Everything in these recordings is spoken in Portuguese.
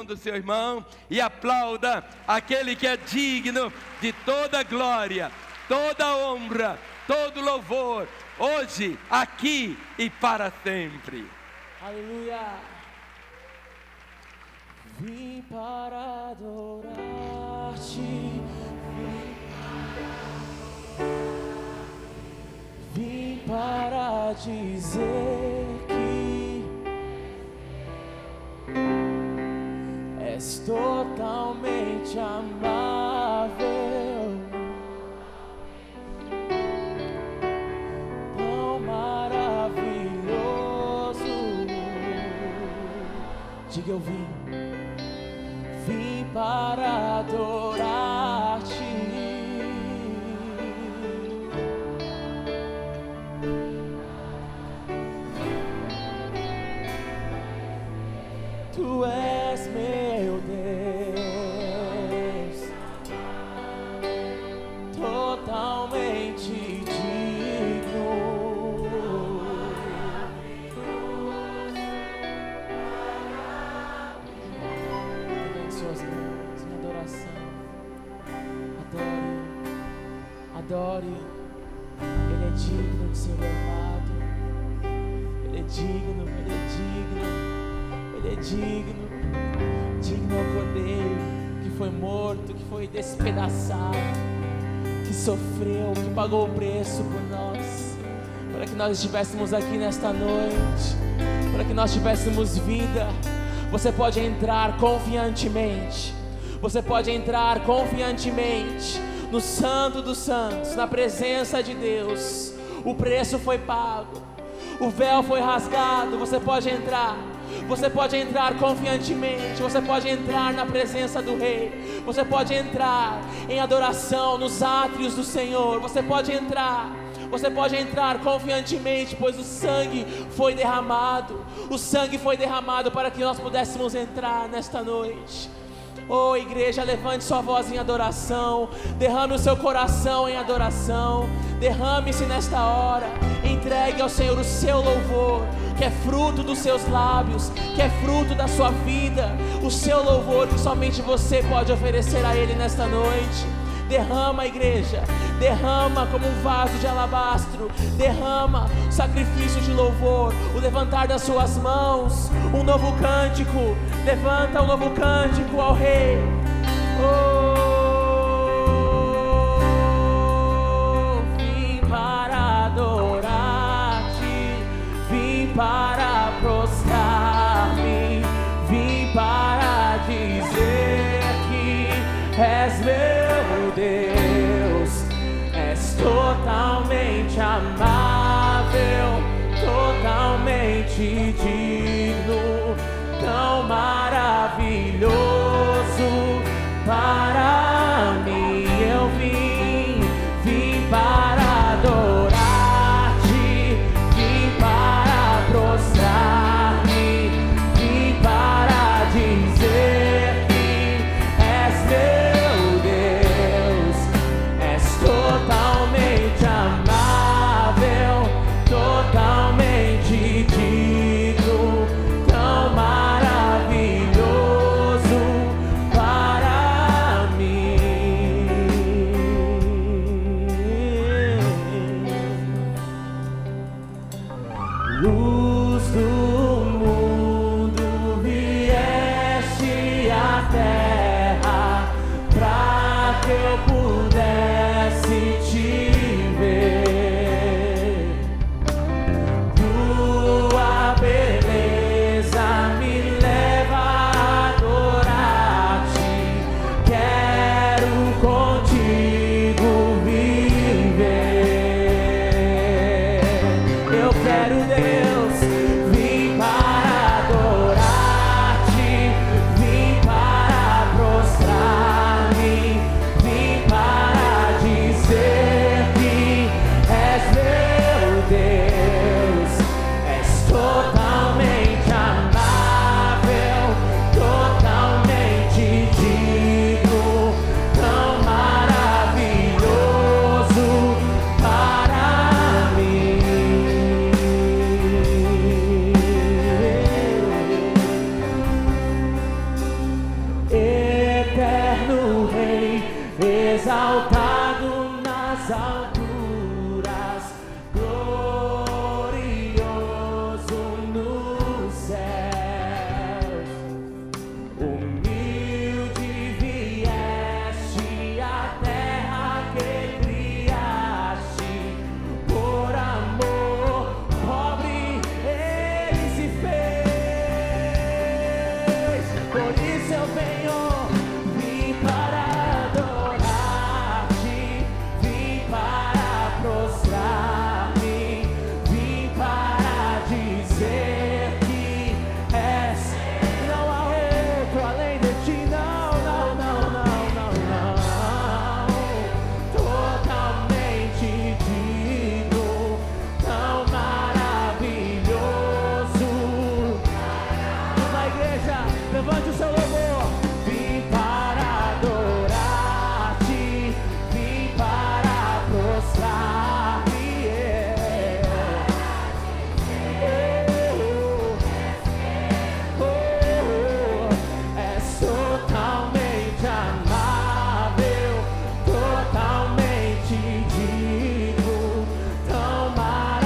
mão do seu irmão e aplauda aquele que é digno de toda glória, toda honra, todo louvor, hoje, aqui e para sempre. Aleluia. Vim para adorar-te, vim para dizer que és totalmente amável, tão maravilhoso. Diga: eu vim para adorar-te. Tu és meu Deus, totalmente digno. Levante suas mãos em adoração. Adore. Ele é digno de ser louvado. Ele é digno, Ele é digno. Ele é digno, digno ao Cordeiro que foi morto, que foi despedaçado, que sofreu, que pagou o preço por nós, para que nós estivéssemos aqui nesta noite, para que nós tivéssemos vida. Você pode entrar confiantemente, você pode entrar confiantemente no Santo dos Santos, na presença de Deus. O preço foi pago, o véu foi rasgado, você pode entrar. Você pode entrar confiantemente, você pode entrar na presença do Rei, você pode entrar em adoração nos átrios do Senhor, você pode entrar confiantemente, pois o sangue foi derramado para que nós pudéssemos entrar nesta noite. Oh, igreja, levante sua voz em adoração, derrame o seu coração em adoração, derrame-se nesta hora, entregue ao Senhor o seu louvor, que é fruto dos seus lábios, que é fruto da sua vida, o seu louvor que somente você pode oferecer a Ele nesta noite. Derrama, igreja, derrama como um vaso de alabastro, derrama sacrifício de louvor, o levantar das suas mãos, um novo cântico, levanta um novo cântico ao Rei. Vim para adorar-te, vim para prostrar-me, vim para dizer que és meu Deus, és totalmente amável, totalmente digno, tão maravilhoso para mim. Eu vim para adorar-te, vim para prostrar-me, vim para dizer que és meu Deus, és totalmente amável, totalmente digno, alturas, glorioso nos céus. Humilde vieste à terra que criaste, por amor pobre ele se fez. Por isso eu venho, vim para adorar-te, vim para prostrar-me, vim para dizer que és. Não há outro além de ti, não, não, não, não, não, não. Totalmente digno, tão maravilhoso. Na igreja, levante o seu louvor. Vim para adorar-te, vim para prostrar-me. És totalmente amável, totalmente digno, tão maravilhoso.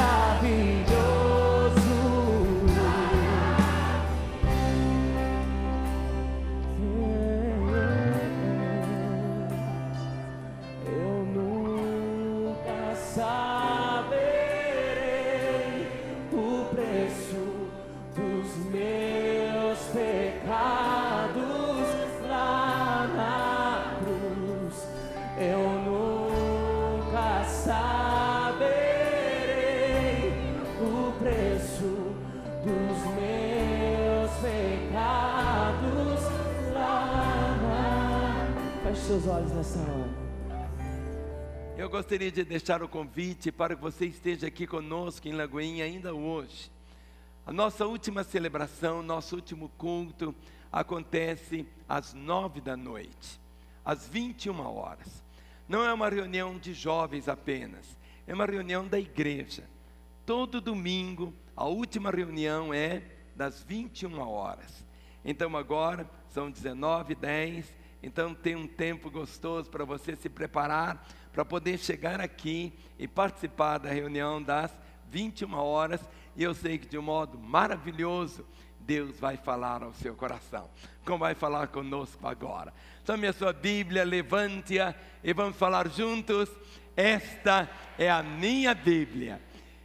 Eu nunca saberei o preço dos meus pecados lá na cruz. Eu nunca saberei o preço dos meus pecados lá na... Feche seus olhos nessa hora. Eu gostaria de deixar o convite para que você esteja aqui conosco em Lagoinha ainda hoje. A nossa última celebração, nosso último culto acontece às 9 da noite, às 21 horas. Não é uma reunião de jovens apenas, é uma reunião da igreja. Todo domingo, a última reunião é das 21 horas. Então agora são 19h10, então tem um tempo gostoso para você se preparar, para poder chegar aqui e participar da reunião das 21 horas. E eu sei que de um modo maravilhoso, Deus vai falar ao seu coração, como vai falar conosco agora. Tome a sua Bíblia, levante-a e vamos falar juntos. Esta é a minha Bíblia.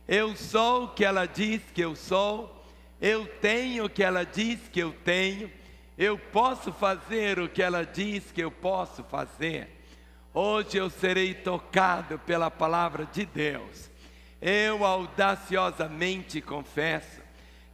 Eu sou o que ela diz que eu sou, eu tenho o que ela diz que eu tenho, eu posso fazer o que ela diz que eu posso fazer. Hoje eu serei tocado pela palavra de Deus. Eu audaciosamente confesso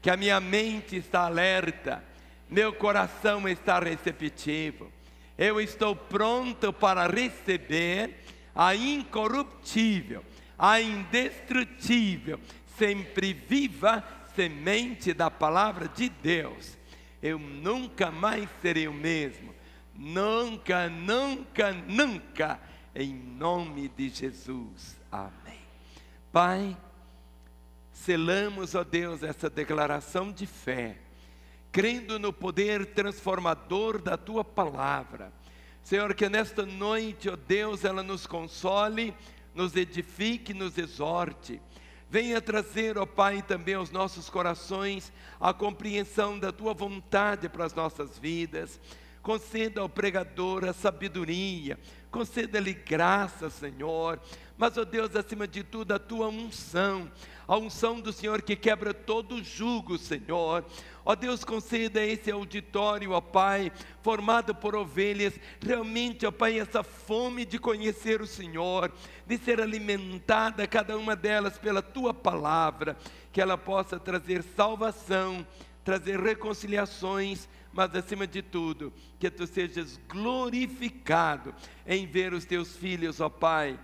que a minha mente está alerta, meu coração está receptivo. Eu estou pronto para receber a incorruptível, a indestrutível, sempre viva semente da palavra de Deus. Eu nunca mais serei o mesmo. Nunca, nunca, nunca, em nome de Jesus, amém. Pai, selamos, ó Deus, essa declaração de fé, crendo no poder transformador da Tua palavra. Senhor, que nesta noite, ó Deus, ela nos console, nos edifique, nos exorte. Venha trazer, ó Pai, também aos nossos corações a compreensão da Tua vontade para as nossas vidas. Conceda ao pregador a sabedoria, conceda-lhe graça, Senhor. Mas, ó Deus, acima de tudo, a Tua unção, a unção do Senhor que quebra todo o jugo, Senhor. Ó Deus, conceda esse auditório, ó Pai, formado por ovelhas, realmente, ó Pai, essa fome de conhecer o Senhor, de ser alimentada, cada uma delas, pela Tua palavra, que ela possa trazer salvação, trazer reconciliações, mas acima de tudo, que Tu sejas glorificado em ver os Teus filhos, ó Pai,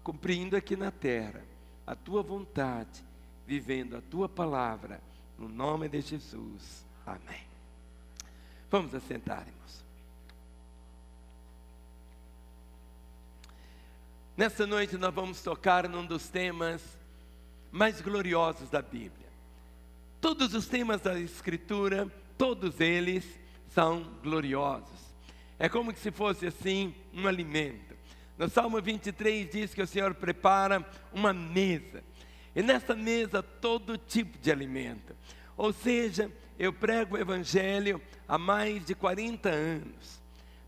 cumprindo aqui na terra a Tua vontade, vivendo a Tua palavra, no nome de Jesus, amém. Vamos assentar, irmãos. Nessa noite nós vamos tocar num dos temas mais gloriosos da Bíblia. Todos os temas da Escritura, todos eles são gloriosos. É como se fosse assim um alimento. No Salmo 23 diz que o Senhor prepara uma mesa. E nessa mesa todo tipo de alimento. Ou seja, eu prego o Evangelho há mais de 40 anos.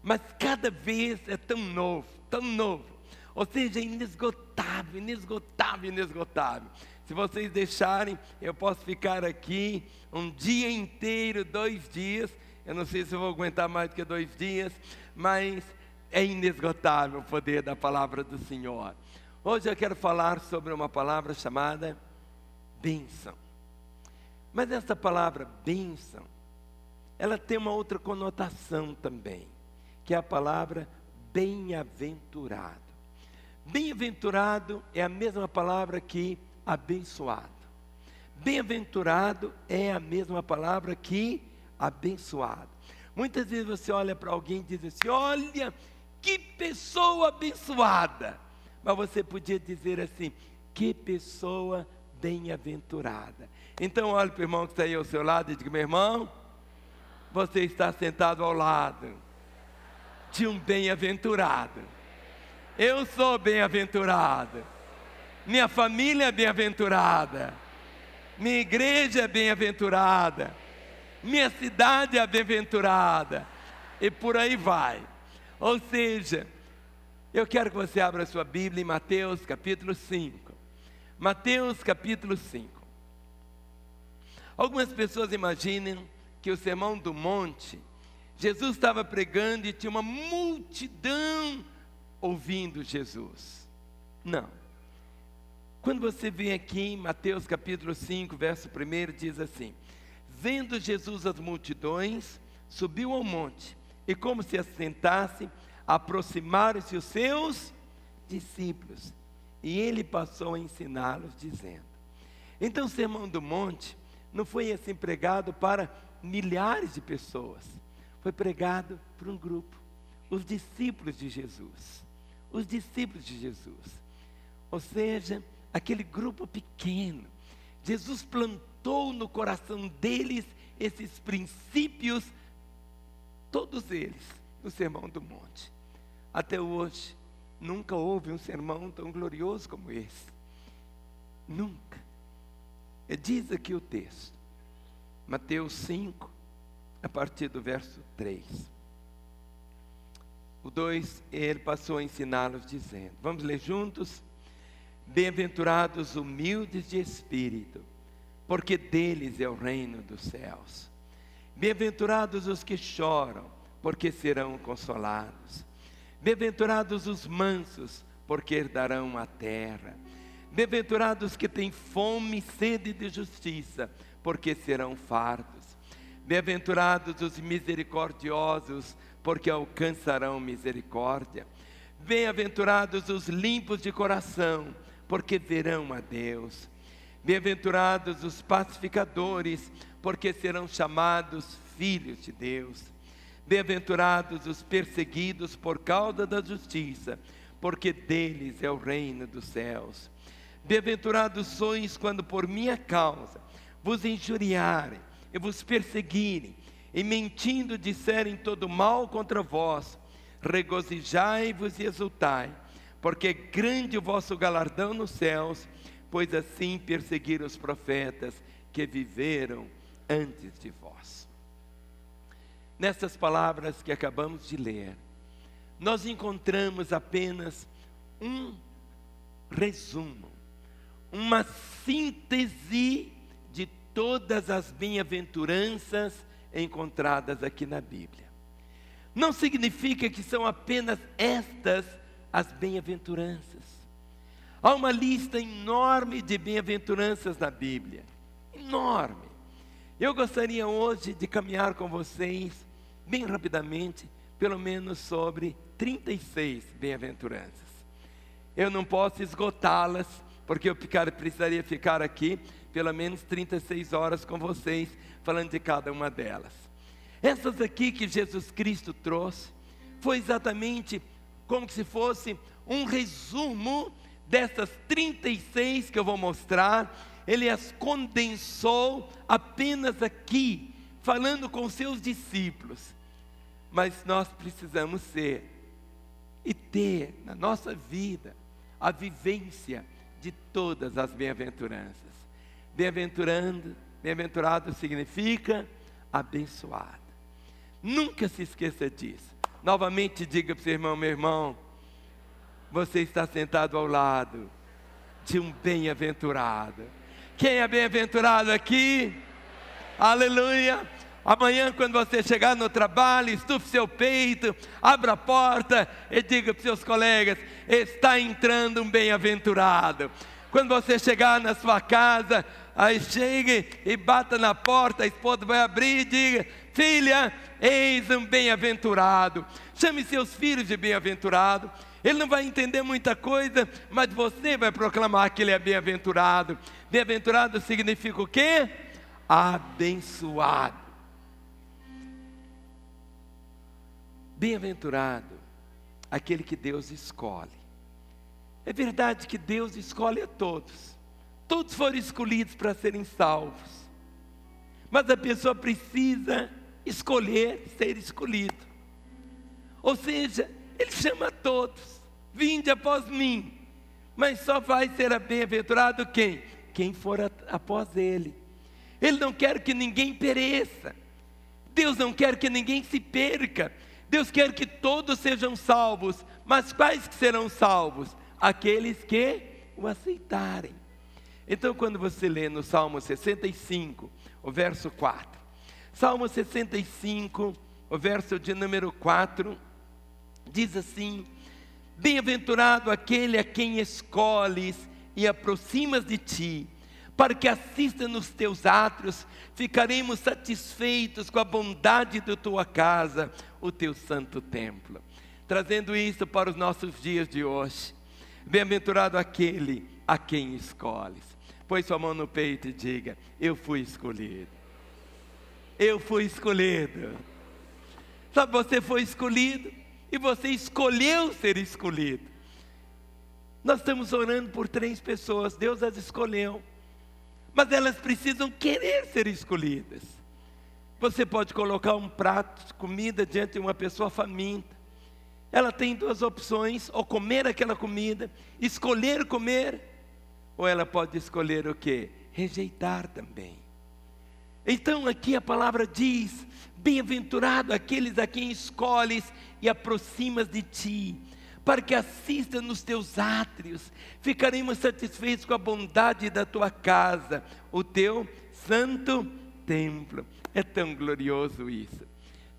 Mas cada vez é tão novo, tão novo. Ou seja, inesgotável, inesgotável, inesgotável. Se vocês deixarem, eu posso ficar aqui um dia inteiro, 2 dias. Eu não sei se eu vou aguentar mais do que 2 dias, mas é inesgotável o poder da palavra do Senhor. Hoje eu quero falar sobre uma palavra chamada bênção. Mas essa palavra bênção, ela tem uma outra conotação também, que é a palavra bem-aventurado. Bem-aventurado é a mesma palavra que abençoado. Bem-aventurado é a mesma palavra que abençoado. Muitas vezes você olha para alguém e diz assim: olha, que pessoa abençoada. Mas você podia dizer assim: que pessoa bem-aventurada. Então olhe para o irmão que está aí ao seu lado e diga: meu irmão, você está sentado ao lado de um bem-aventurado. Eu sou bem-aventurado. Minha família é bem-aventurada. Minha igreja é bem-aventurada. Minha cidade é bem-aventurada. E por aí vai. Ou seja, eu quero que você abra a sua Bíblia em Mateus capítulo 5. Mateus capítulo 5. Algumas pessoas imaginam que o Sermão do Monte, Jesus estava pregando e tinha uma multidão ouvindo Jesus. Não. Quando você vem aqui em Mateus capítulo 5, verso 1, diz assim: vendo Jesus as multidões, subiu ao monte, e como se assentasse, aproximaram-se os seus discípulos, e ele passou a ensiná-los, dizendo. Então o Sermão do Monte não foi assim pregado para milhares de pessoas, foi pregado para um grupo, os discípulos de Jesus. Os discípulos de Jesus, ou seja, aquele grupo pequeno. Jesus plantou no coração deles esses princípios, todos eles, no Sermão do Monte. Até hoje, nunca houve um sermão tão glorioso como esse. Nunca. Diz aqui o texto, Mateus 5, a partir do verso 3. O 2, ele passou a ensiná-los dizendo, vamos ler juntos? Bem-aventurados humildes de espírito, porque deles é o reino dos céus. Bem-aventurados os que choram, porque serão consolados. Bem-aventurados os mansos, porque herdarão a terra. Bem-aventurados que têm fome e sede de justiça, porque serão fartos. Bem-aventurados os misericordiosos, porque alcançarão misericórdia. Bem-aventurados os limpos de coração, porque verão a Deus. Bem-aventurados os pacificadores, porque serão chamados filhos de Deus. Bem-aventurados os perseguidos por causa da justiça, porque deles é o reino dos céus. Bem-aventurados sois quando por minha causa vos injuriarem e vos perseguirem, e mentindo disserem todo mal contra vós. Regozijai-vos e exultai, porque é grande o vosso galardão nos céus, pois assim perseguiram os profetas que viveram antes de vós. Nessas palavras que acabamos de ler, nós encontramos apenas um resumo, uma síntese de todas as bem-aventuranças encontradas aqui na Bíblia. Não significa que são apenas estas as bem-aventuranças. Há uma lista enorme de bem-aventuranças na Bíblia, enorme. Eu gostaria hoje de caminhar com vocês, bem rapidamente, pelo menos sobre 36 bem-aventuranças. Eu não posso esgotá-las, porque eu precisaria ficar aqui pelo menos 36 horas com vocês, falando de cada uma delas. Essas aqui que Jesus Cristo trouxe, foi exatamente como se fosse um resumo dessas 36 que eu vou mostrar. Ele as condensou apenas aqui, falando com seus discípulos. Mas nós precisamos ser e ter na nossa vida a vivência de todas as bem-aventuranças. Bem-aventurado significa abençoado. Nunca se esqueça disso. Novamente diga para o seu irmão: meu irmão, você está sentado ao lado de um bem-aventurado. Quem é bem-aventurado aqui? Aleluia! Amanhã, quando você chegar no trabalho, estufe seu peito, abra a porta e diga para os seus colegas: está entrando um bem-aventurado. Quando você chegar na sua casa, aí chegue e bata na porta, a esposa vai abrir e diga: filha, eis um bem-aventurado. Chame seus filhos de bem-aventurado. Ele não vai entender muita coisa, mas você vai proclamar que ele é bem-aventurado. Bem-aventurado significa o quê? Abençoado. Bem-aventurado aquele que Deus escolhe. É verdade que Deus escolhe a todos. Todos foram escolhidos para serem salvos. Mas a pessoa precisa escolher ser escolhido. Ou seja, Ele chama a todos: vinde após mim. Mas só vai ser bem-aventurado quem? Quem for após Ele. Ele não quer que ninguém pereça. Deus não quer que ninguém se perca. Deus quer que todos sejam salvos. Mas quais que serão salvos? Aqueles que o aceitarem. Então, quando você lê no Salmo 65, o verso 4. Salmo 65, o verso de número 4, diz assim: bem-aventurado aquele a quem escolhes e aproximas de ti, para que assista nos teus átrios. Ficaremos satisfeitos com a bondade da tua casa, o teu santo templo. Trazendo isso para os nossos dias de hoje. Bem-aventurado aquele a quem escolhes. Põe sua mão no peito e diga: eu fui escolhido. Eu fui escolhido. Sabe, você foi escolhido e você escolheu ser escolhido. Nós estamos orando por 3 pessoas, Deus as escolheu, mas elas precisam querer ser escolhidas. Você pode colocar um prato de comida diante de uma pessoa faminta. Ela tem 2 opções: ou comer aquela comida, escolher comer, ou ela pode escolher o quê? Rejeitar também. Então aqui a palavra diz: bem-aventurado aqueles a quem escolhes e aproximas de ti, para que assista nos teus átrios. Ficaremos satisfeitos com a bondade da tua casa, o teu santo templo. É tão glorioso isso.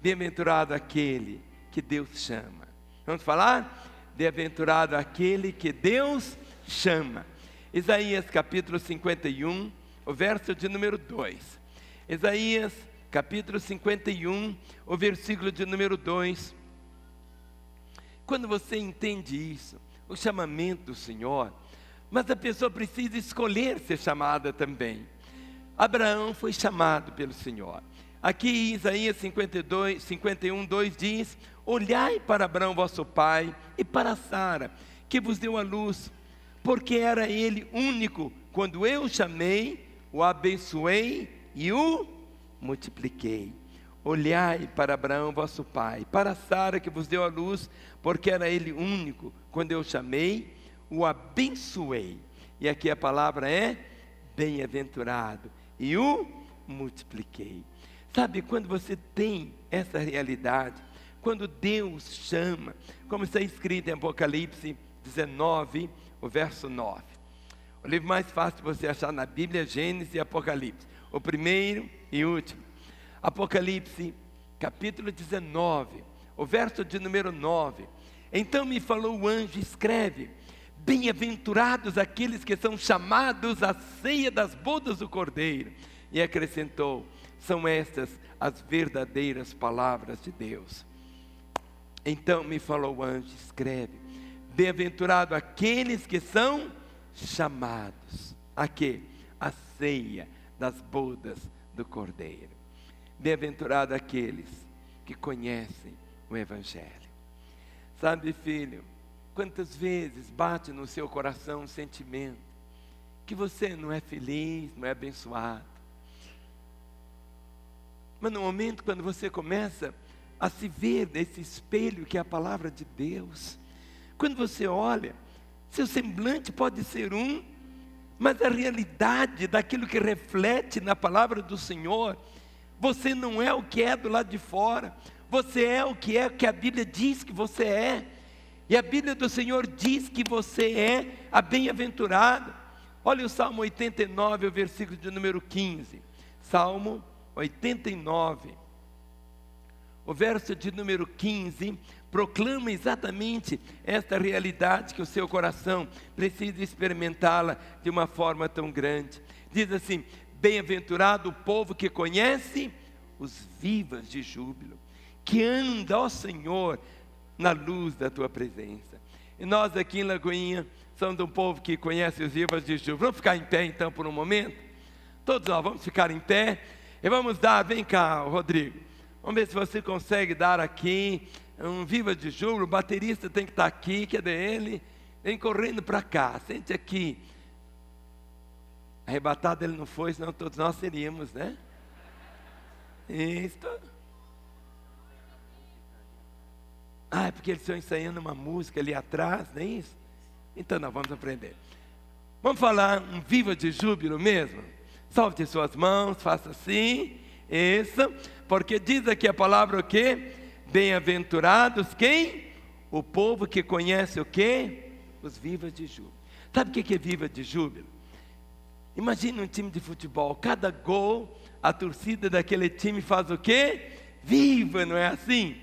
Bem-aventurado aquele que Deus chama. Vamos falar? Bem-aventurado aquele que Deus chama. Isaías capítulo 51, o verso de número 2. Isaías capítulo 51, o versículo de número 2. Quando você entende isso, o chamamento do Senhor, mas a pessoa precisa escolher ser chamada também. Abraão foi chamado pelo Senhor. Aqui em Isaías 51, 2 diz: olhai para Abraão vosso pai e para Sara, que vos deu a luz, porque era ele único. Quando eu o chamei, o abençoei e o multipliquei. Olhai para Abraão vosso pai, para Sara que vos deu a luz, porque era ele único. Quando eu chamei, o abençoei. E aqui a palavra é bem-aventurado, e o multipliquei. Sabe, quando você tem essa realidade, quando Deus chama, como está escrito em Apocalipse 19, o verso 9. O livro mais fácil de você achar na Bíblia é Gênesis e Apocalipse, o primeiro e último. Apocalipse, capítulo 19, o verso de número 9. Então me falou o anjo: escreve: bem-aventurados aqueles que são chamados à ceia das bodas do Cordeiro. E acrescentou: são estas as verdadeiras palavras de Deus. Então me falou o anjo: escreve: bem-aventurado aqueles que são chamados a quê? A ceia das bodas do Cordeiro. Bem-aventurado aqueles que conhecem o Evangelho. Sabe, filho, quantas vezes bate no seu coração um sentimento que você não é feliz, não é abençoado. Mas no momento quando você começa a se ver nesse espelho que é a palavra de Deus, Quando você olha, seu semblante pode ser um, mas a realidade daquilo que reflete na palavra do Senhor, você não é o que é do lado de fora, você é o que a Bíblia diz que você é. E a Bíblia do Senhor diz que você é a bem-aventurada. Olha o Salmo 89, o versículo de número 15. Salmo 89, o verso de número 15, proclama exatamente esta realidade que o seu coração precisa experimentá-la de uma forma tão grande. Diz assim: bem-aventurado o povo que conhece os vivas de júbilo, que anda, ó Senhor, na luz da tua presença. E nós aqui em Lagoinha somos um povo que conhece os vivas de júbilo. Vamos ficar em pé então por um momento? Todos nós vamos ficar em pé e vamos dar, vem cá, Rodrigo, vamos ver se você consegue dar aqui um viva de júbilo. O baterista tem que estar aqui, cadê ele? Vem correndo para cá, sente aqui. Arrebatado ele não foi, senão todos nós seríamos, né? Isso. Ah, é porque eles estão ensaiando uma música ali atrás, não é isso? Então nós vamos aprender. Vamos falar um viva de júbilo mesmo? Solte suas mãos, faça assim, isso, porque diz aqui a palavra o quê? Bem-aventurados quem? O povo que conhece o quê? Os vivas de júbilo. Sabe o que é viva de júbilo? Imagina um time de futebol, cada gol, a torcida daquele time faz o quê? Viva, não é assim?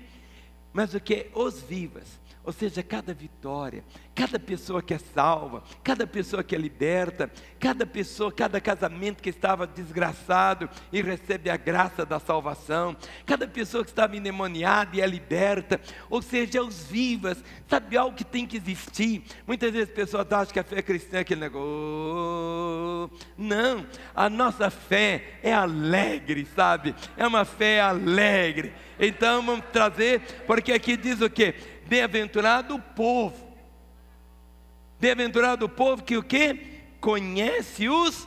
Mas o que? Os vivas, ou seja, cada vitória, cada pessoa que é salva, cada pessoa que é liberta, cada pessoa, cada casamento que estava desgraçado e recebe a graça da salvação, cada pessoa que estava endemoniada e é liberta, ou seja, os vivas. Sabe algo que tem que existir? Muitas vezes as pessoas acham que a fé cristã é aquele negócio. Não, a nossa fé é alegre, sabe? É uma fé alegre. Então vamos trazer, porque aqui diz o quê? Bem-aventurado o povo. Bem-aventurado o povo que o quê? Conhece os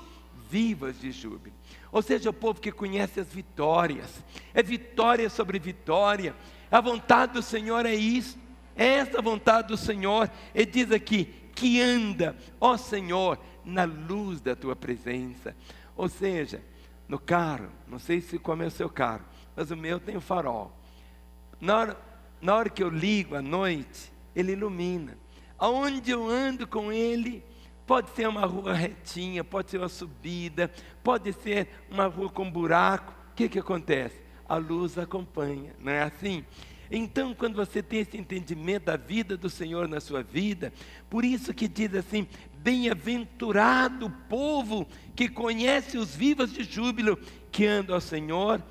vivas de júbilo. Ou seja, o povo que conhece as vitórias. É vitória sobre vitória. A vontade do Senhor é isso. É essa a vontade do Senhor. Ele diz aqui, que anda, ó Senhor, na luz da tua presença. Ou seja, no carro, não sei se como é o seu carro, mas o meu tem o farol. Na hora que eu ligo à noite, ele ilumina. Aonde eu ando com ele, pode ser uma rua retinha, pode ser uma subida, pode ser uma rua com buraco. O que acontece? A luz acompanha, não é assim? Então, quando você tem esse entendimento da vida do Senhor na sua vida, por isso que diz assim: bem-aventurado o povo que conhece os vivas de júbilo, que anda ao Senhor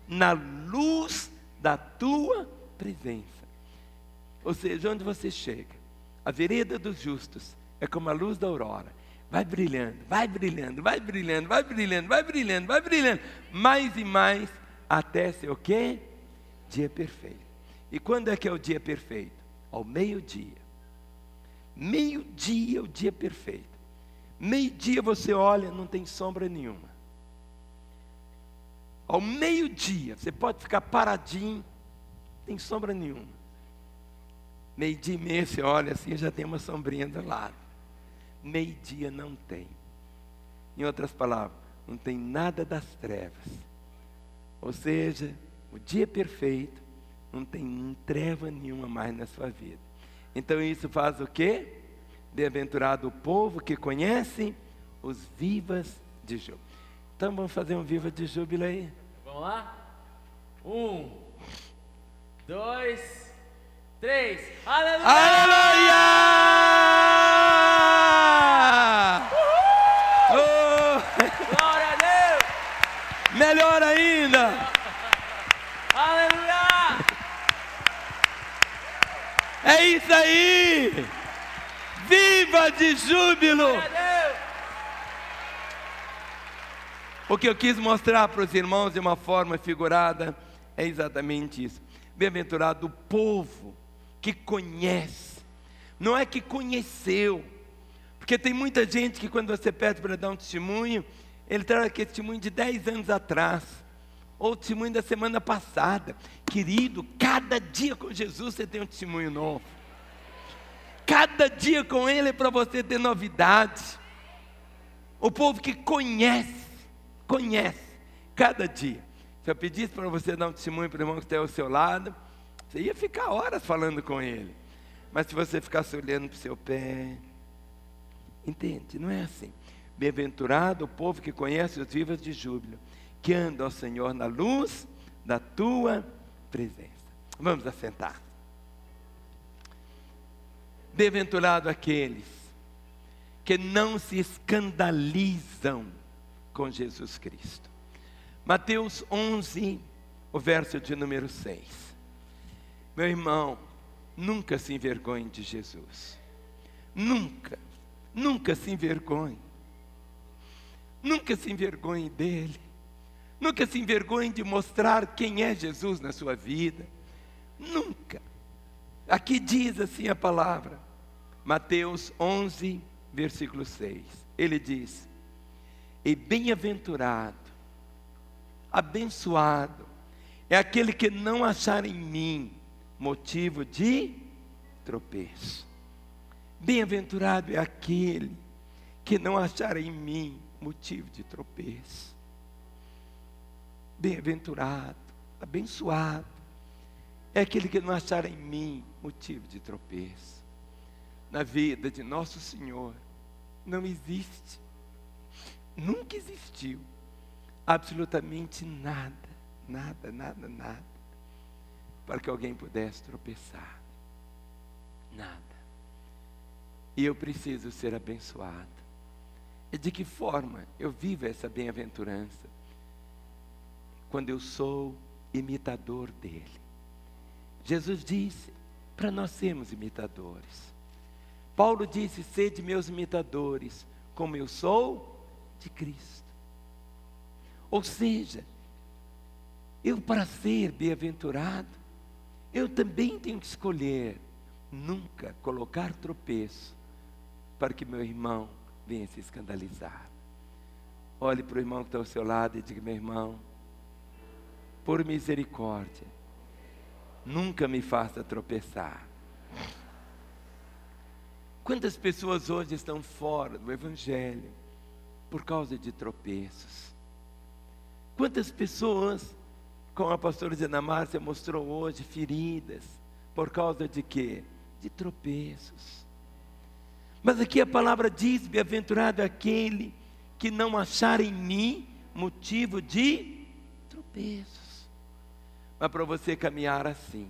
na luz da tua presença. Ou seja, onde você chega, a vereda dos justos é como a luz da aurora, vai brilhando, vai brilhando, vai brilhando, vai brilhando, vai brilhando, vai brilhando, mais e mais, até ser o quê? Dia perfeito. E quando é que é o dia perfeito? Ao meio-dia. Meio-dia é o dia perfeito. Meio-dia você olha, não tem sombra nenhuma. Ao meio-dia, você pode ficar paradinho, não tem sombra nenhuma. Meio-dia e meio, você olha assim, já tem uma sombrinha do lado. Meio-dia não tem. Em outras palavras, não tem nada das trevas. Ou seja, o dia perfeito, não tem treva nenhuma mais na sua vida. Então isso faz o quê? Bem-aventurado o povo que conhece os vivas de júbilo. Então vamos fazer um viva de júbilo aí. Vamos lá? 1, 2, 3. Aleluia! Aleluia! Oh! Glória a Deus! Melhor ainda! Aleluia! É isso aí! Viva de júbilo! Glória a Deus! O que eu quis mostrar para os irmãos de uma forma figurada é exatamente isso. Bem-aventurado o povo que conhece, não é que conheceu, porque tem muita gente que quando você pede para dar um testemunho, ele traz aquele testemunho de 10 anos atrás, ou testemunho da semana passada. Querido, cada dia com Jesus você tem um testemunho novo. Cada dia com Ele é para você ter novidades. O povo que conhece cada dia. Se eu pedisse para você dar um testemunho para o irmão que está ao seu lado, você ia ficar horas falando com ele. Mas se você ficasse olhando para o seu pé, entende? Não é assim. Bem-aventurado o povo que conhece os vivas de júbilo, que anda ao Senhor na luz da tua presença. Vamos assentar. Bem-aventurado aqueles que não se escandalizam com Jesus Cristo. Mateus 11, o verso de número 6. Meu irmão, nunca se envergonhe de Jesus. Nunca se envergonhe. Nunca se envergonhe dele. Nunca se envergonhe de mostrar quem é Jesus na sua vida. Nunca. Aqui diz assim a palavra, Mateus 11, versículo 6. Ele diz: e bem-aventurado, abençoado, é aquele que não achar em mim motivo de tropeço. Bem-aventurado é aquele que não achar em mim motivo de tropeço. Bem-aventurado, abençoado, é aquele que não achar em mim motivo de tropeço. Na vida de nosso Senhor não existe, nunca existiu absolutamente nada para que alguém pudesse tropeçar. Nada. E eu preciso ser abençoado. E de que forma eu vivo essa bem-aventurança? Quando eu sou imitador dele. Jesus disse para nós sermos imitadores. Paulo disse: sede meus imitadores, como eu sou de Cristo. Ou seja, eu, para ser bem-aventurado, eu também tenho que escolher nunca colocar tropeço para que meu irmão venha se escandalizar. Olhe para o irmão que está ao seu lado e diga: meu irmão, por misericórdia, nunca me faça tropeçar. Quantas pessoas hoje estão fora do Evangelho por causa de tropeços? Quantas pessoas, como a pastora Zena Márcia mostrou hoje, feridas, por causa de quê? De tropeços. Mas aqui a palavra diz: bem-aventurado é aquele que não achar em mim motivo de tropeços. Mas para você caminhar assim,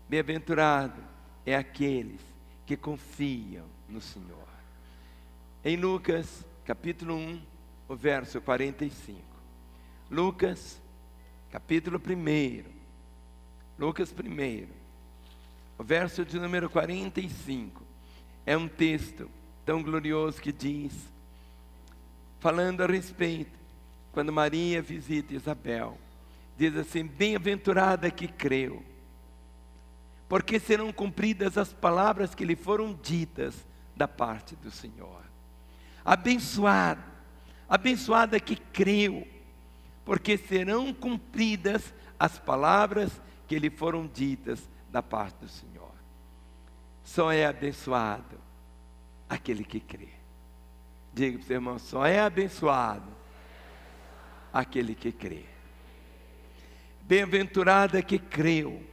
bem-aventurado é aqueles que confiam no Senhor. Em Lucas, capítulo 1, o verso 45. Lucas, capítulo 1. Lucas 1, o verso de número 45. É um texto tão glorioso que diz, falando a respeito, quando Maria visita Isabel, diz assim: bem-aventurada que creu, porque serão cumpridas as palavras que lhe foram ditas da parte do Senhor. Abençoada que creu, porque serão cumpridas as palavras que lhe foram ditas da parte do Senhor. Só é abençoado aquele que crê. Diga para o seu irmão: só é abençoado aquele que crê. Bem-aventurada que creu,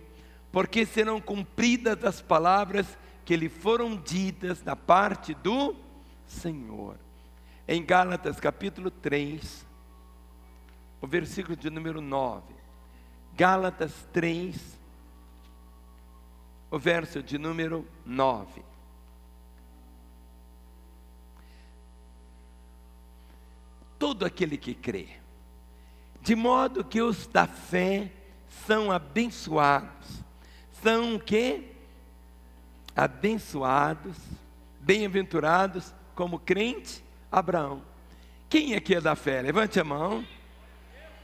porque serão cumpridas as palavras que lhe foram ditas da parte do Senhor. Em Gálatas capítulo 3, o versículo de número 9. Gálatas 3, o verso de número 9. Todo aquele que crê, de modo que os da fé são abençoados. São o quê? Abençoados, bem-aventurados, como crente Abraão. Quem aqui é da fé? Levante a mão.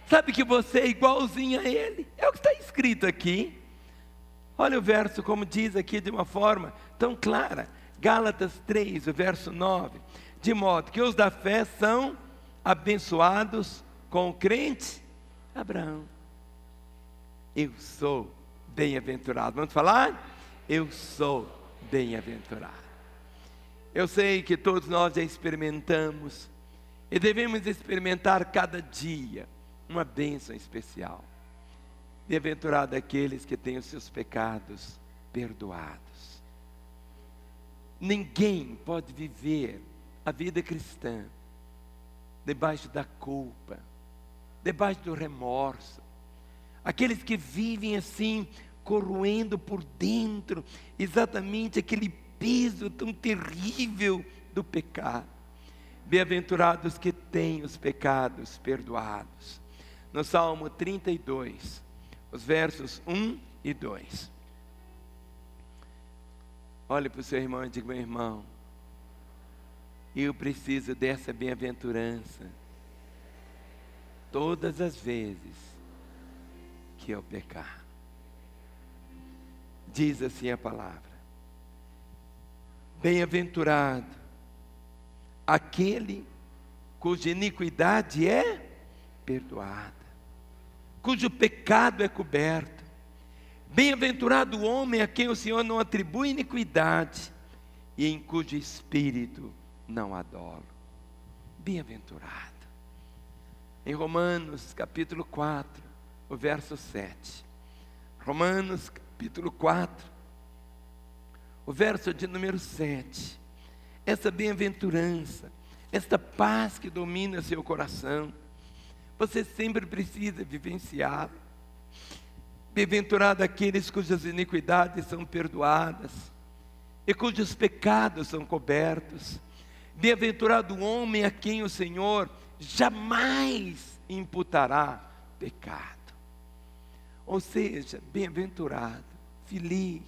Sabe que você é igualzinho a ele? É o que está escrito aqui. Olha o verso como diz aqui de uma forma tão clara. Gálatas 3, o verso 9. De modo que os da fé são abençoados com o crente Abraão. Eu sou bem-aventurado. Vamos falar? Eu sou bem-aventurado. Eu sei que todos nós já experimentamos e devemos experimentar cada dia uma bênção especial. Bem-aventurado aqueles que têm os seus pecados perdoados. Ninguém pode viver a vida cristã debaixo da culpa, debaixo do remorso. Aqueles que vivem assim, corroendo por dentro, exatamente aquele peso tão terrível do pecado. Bem-aventurados que têm os pecados perdoados. No Salmo 32, os versos 1 e 2. Olhe para o seu irmão e diga: meu irmão, eu preciso dessa bem-aventurança todas as vezes que eu pecar. Diz assim a palavra: bem-aventurado aquele cuja iniquidade é perdoada, cujo pecado é coberto. Bem-aventurado o homem a quem o Senhor não atribui iniquidade e em cujo espírito não há dolo. Bem-aventurado. Em Romanos capítulo 4, o verso 7. Romanos capítulo 4, o verso de número 7. Essa bem-aventurança, esta paz que domina seu coração, você sempre precisa vivenciá-la. Bem-aventurado aqueles cujas iniquidades são perdoadas e cujos pecados são cobertos. Bem-aventurado o homem a quem o Senhor jamais imputará pecado. Ou seja, bem-aventurado, feliz.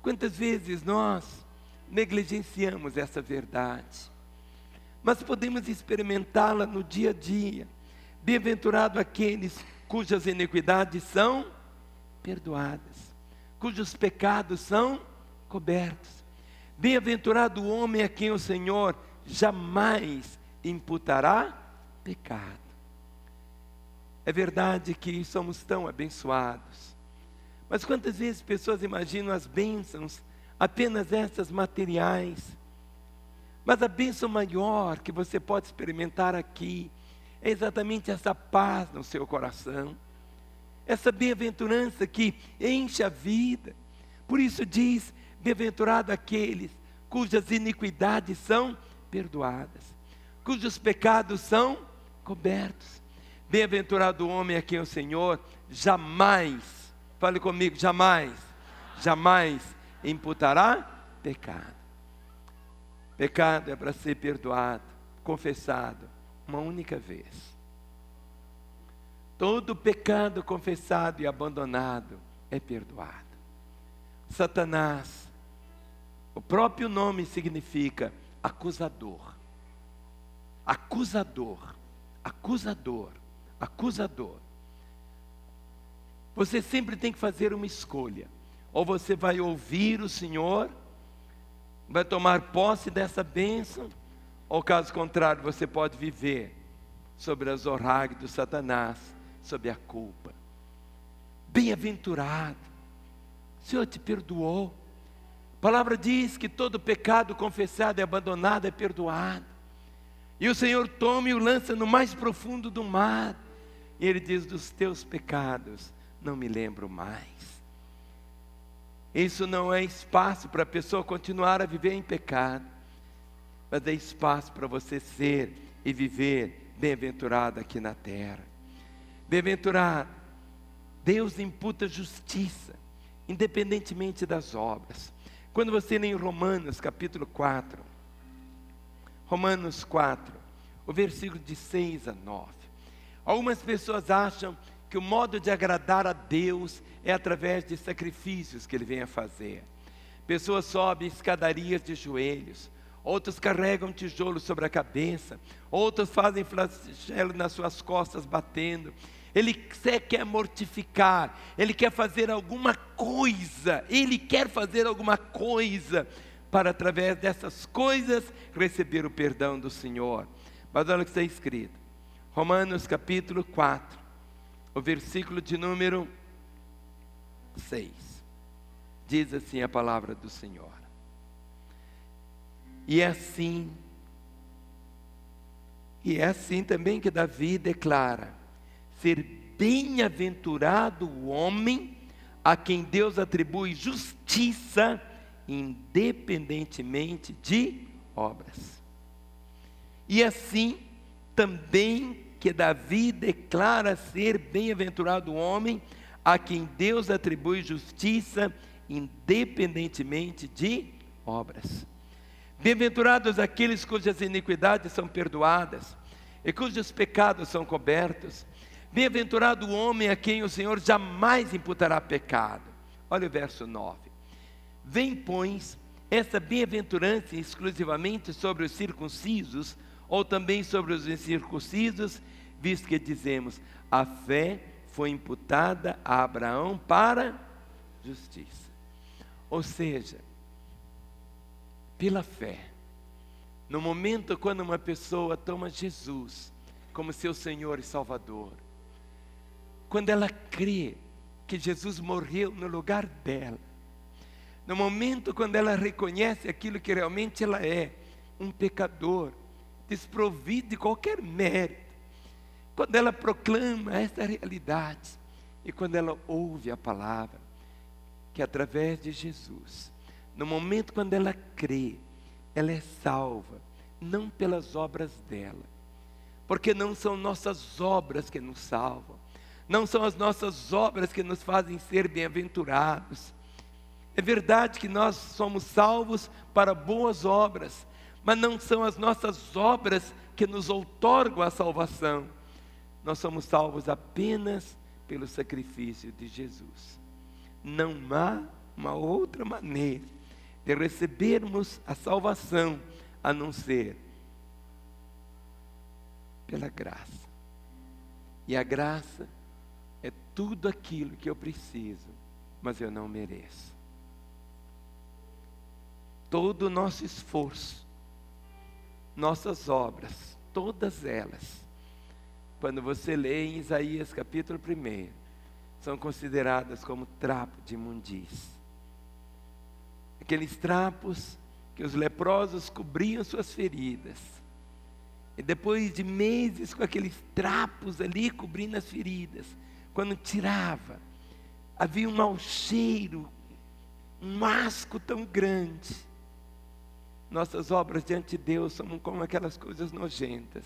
Quantas vezes nós negligenciamos essa verdade, mas podemos experimentá-la no dia a dia. Bem-aventurado aqueles cujas iniquidades são perdoadas, cujos pecados são cobertos. Bem-aventurado o homem a quem o Senhor jamais imputará pecado. É verdade que somos tão abençoados, mas quantas vezes pessoas imaginam as bênçãos apenas essas materiais? Mas a bênção maior que você pode experimentar aqui é exatamente essa paz no seu coração, essa bem-aventurança que enche a vida. Por isso diz: bem-aventurado aqueles cujas iniquidades são perdoadas, cujos pecados são cobertos. Bem-aventurado o homem a quem o Senhor jamais, fale comigo, jamais imputará pecado. Pecado é para ser perdoado, confessado uma única vez. Todo pecado confessado e abandonado é perdoado. Satanás, o próprio nome significa acusador. Acusador, acusador, acusador. Você sempre tem que fazer uma escolha. Ou você vai ouvir o Senhor, vai tomar posse dessa bênção, ou caso contrário, você pode viver sobre as zorragas do Satanás, sobre a culpa. Bem-aventurado, o Senhor te perdoou. A palavra diz que todo pecado confessado e abandonado é perdoado. E o Senhor toma e o lança no mais profundo do mar. E Ele diz: dos teus pecados não me lembro mais. Isso não é espaço para a pessoa continuar a viver em pecado, mas é espaço para você ser e viver bem-aventurado aqui na terra. Bem-aventurado, Deus imputa justiça, independentemente das obras. Quando você lê em Romanos capítulo 4, Romanos 4, o versículo de 6 a 9. Algumas pessoas acham que o modo de agradar a Deus é através de sacrifícios que Ele vem a fazer. Pessoas sobem escadarias de joelhos, outros carregam tijolos sobre a cabeça, outros fazem flagelo nas suas costas batendo. Ele quer mortificar, Ele quer fazer alguma coisa, Ele quer fazer alguma coisa para através dessas coisas receber o perdão do Senhor. Mas olha o que está escrito, Romanos capítulo 4, o versículo de número 6, diz assim a palavra do Senhor: E é assim também que Davi declara: ser bem-aventurado o homem a quem Deus atribui justiça, independentemente de obras. E assim também que Davi declara ser bem-aventurado o homem a quem Deus atribui justiça, independentemente de obras. Bem-aventurados aqueles cujas iniquidades são perdoadas e cujos pecados são cobertos. Bem-aventurado o homem a quem o Senhor jamais imputará pecado. Olha o verso 9. Vem, pois, essa bem-aventurança exclusivamente sobre os circuncisos, ou também sobre os incircuncisos, visto que dizemos: a fé foi imputada a Abraão para justiça. Ou seja, pela fé, no momento quando uma pessoa toma Jesus como seu Senhor e Salvador, quando ela crê que Jesus morreu no lugar dela, no momento quando ela reconhece aquilo que realmente ela é, um pecador, desprovido de qualquer mérito, quando ela proclama essa realidade, e quando ela ouve a palavra, que através de Jesus, no momento quando ela crê, ela é salva, não pelas obras dela, porque não são nossas obras que nos salvam, não são as nossas obras que nos fazem ser bem-aventurados. É verdade que nós somos salvos para boas obras, mas não são as nossas obras que nos outorgam a salvação. Nós somos salvos apenas pelo sacrifício de Jesus. Não há uma outra maneira de recebermos a salvação a não ser pela graça. E a graça é tudo aquilo que eu preciso, mas eu não mereço. Todo o nosso esforço, nossas obras, todas elas, quando você lê em Isaías capítulo 1, são consideradas como trapo de imundície. Aqueles trapos que os leprosos cobriam suas feridas. E depois de meses com aqueles trapos ali cobrindo as feridas, quando tirava, havia um mau cheiro, um asco tão grande. Nossas obras diante de Deus são como aquelas coisas nojentas.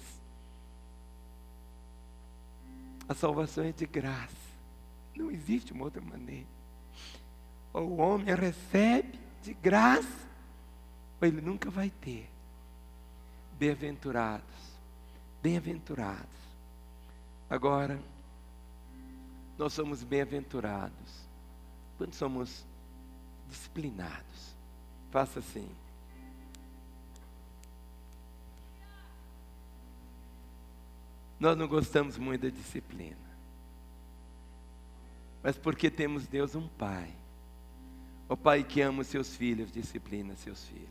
A salvação é de graça. Não existe uma outra maneira. Ou o homem recebe de graça, ou ele nunca vai ter. Bem-aventurados, bem-aventurados. Agora, nós somos bem-aventurados quando somos disciplinados. Faça assim. Nós não gostamos muito da disciplina, mas porque temos Deus um Pai. O Pai que ama os seus filhos, disciplina seus filhos.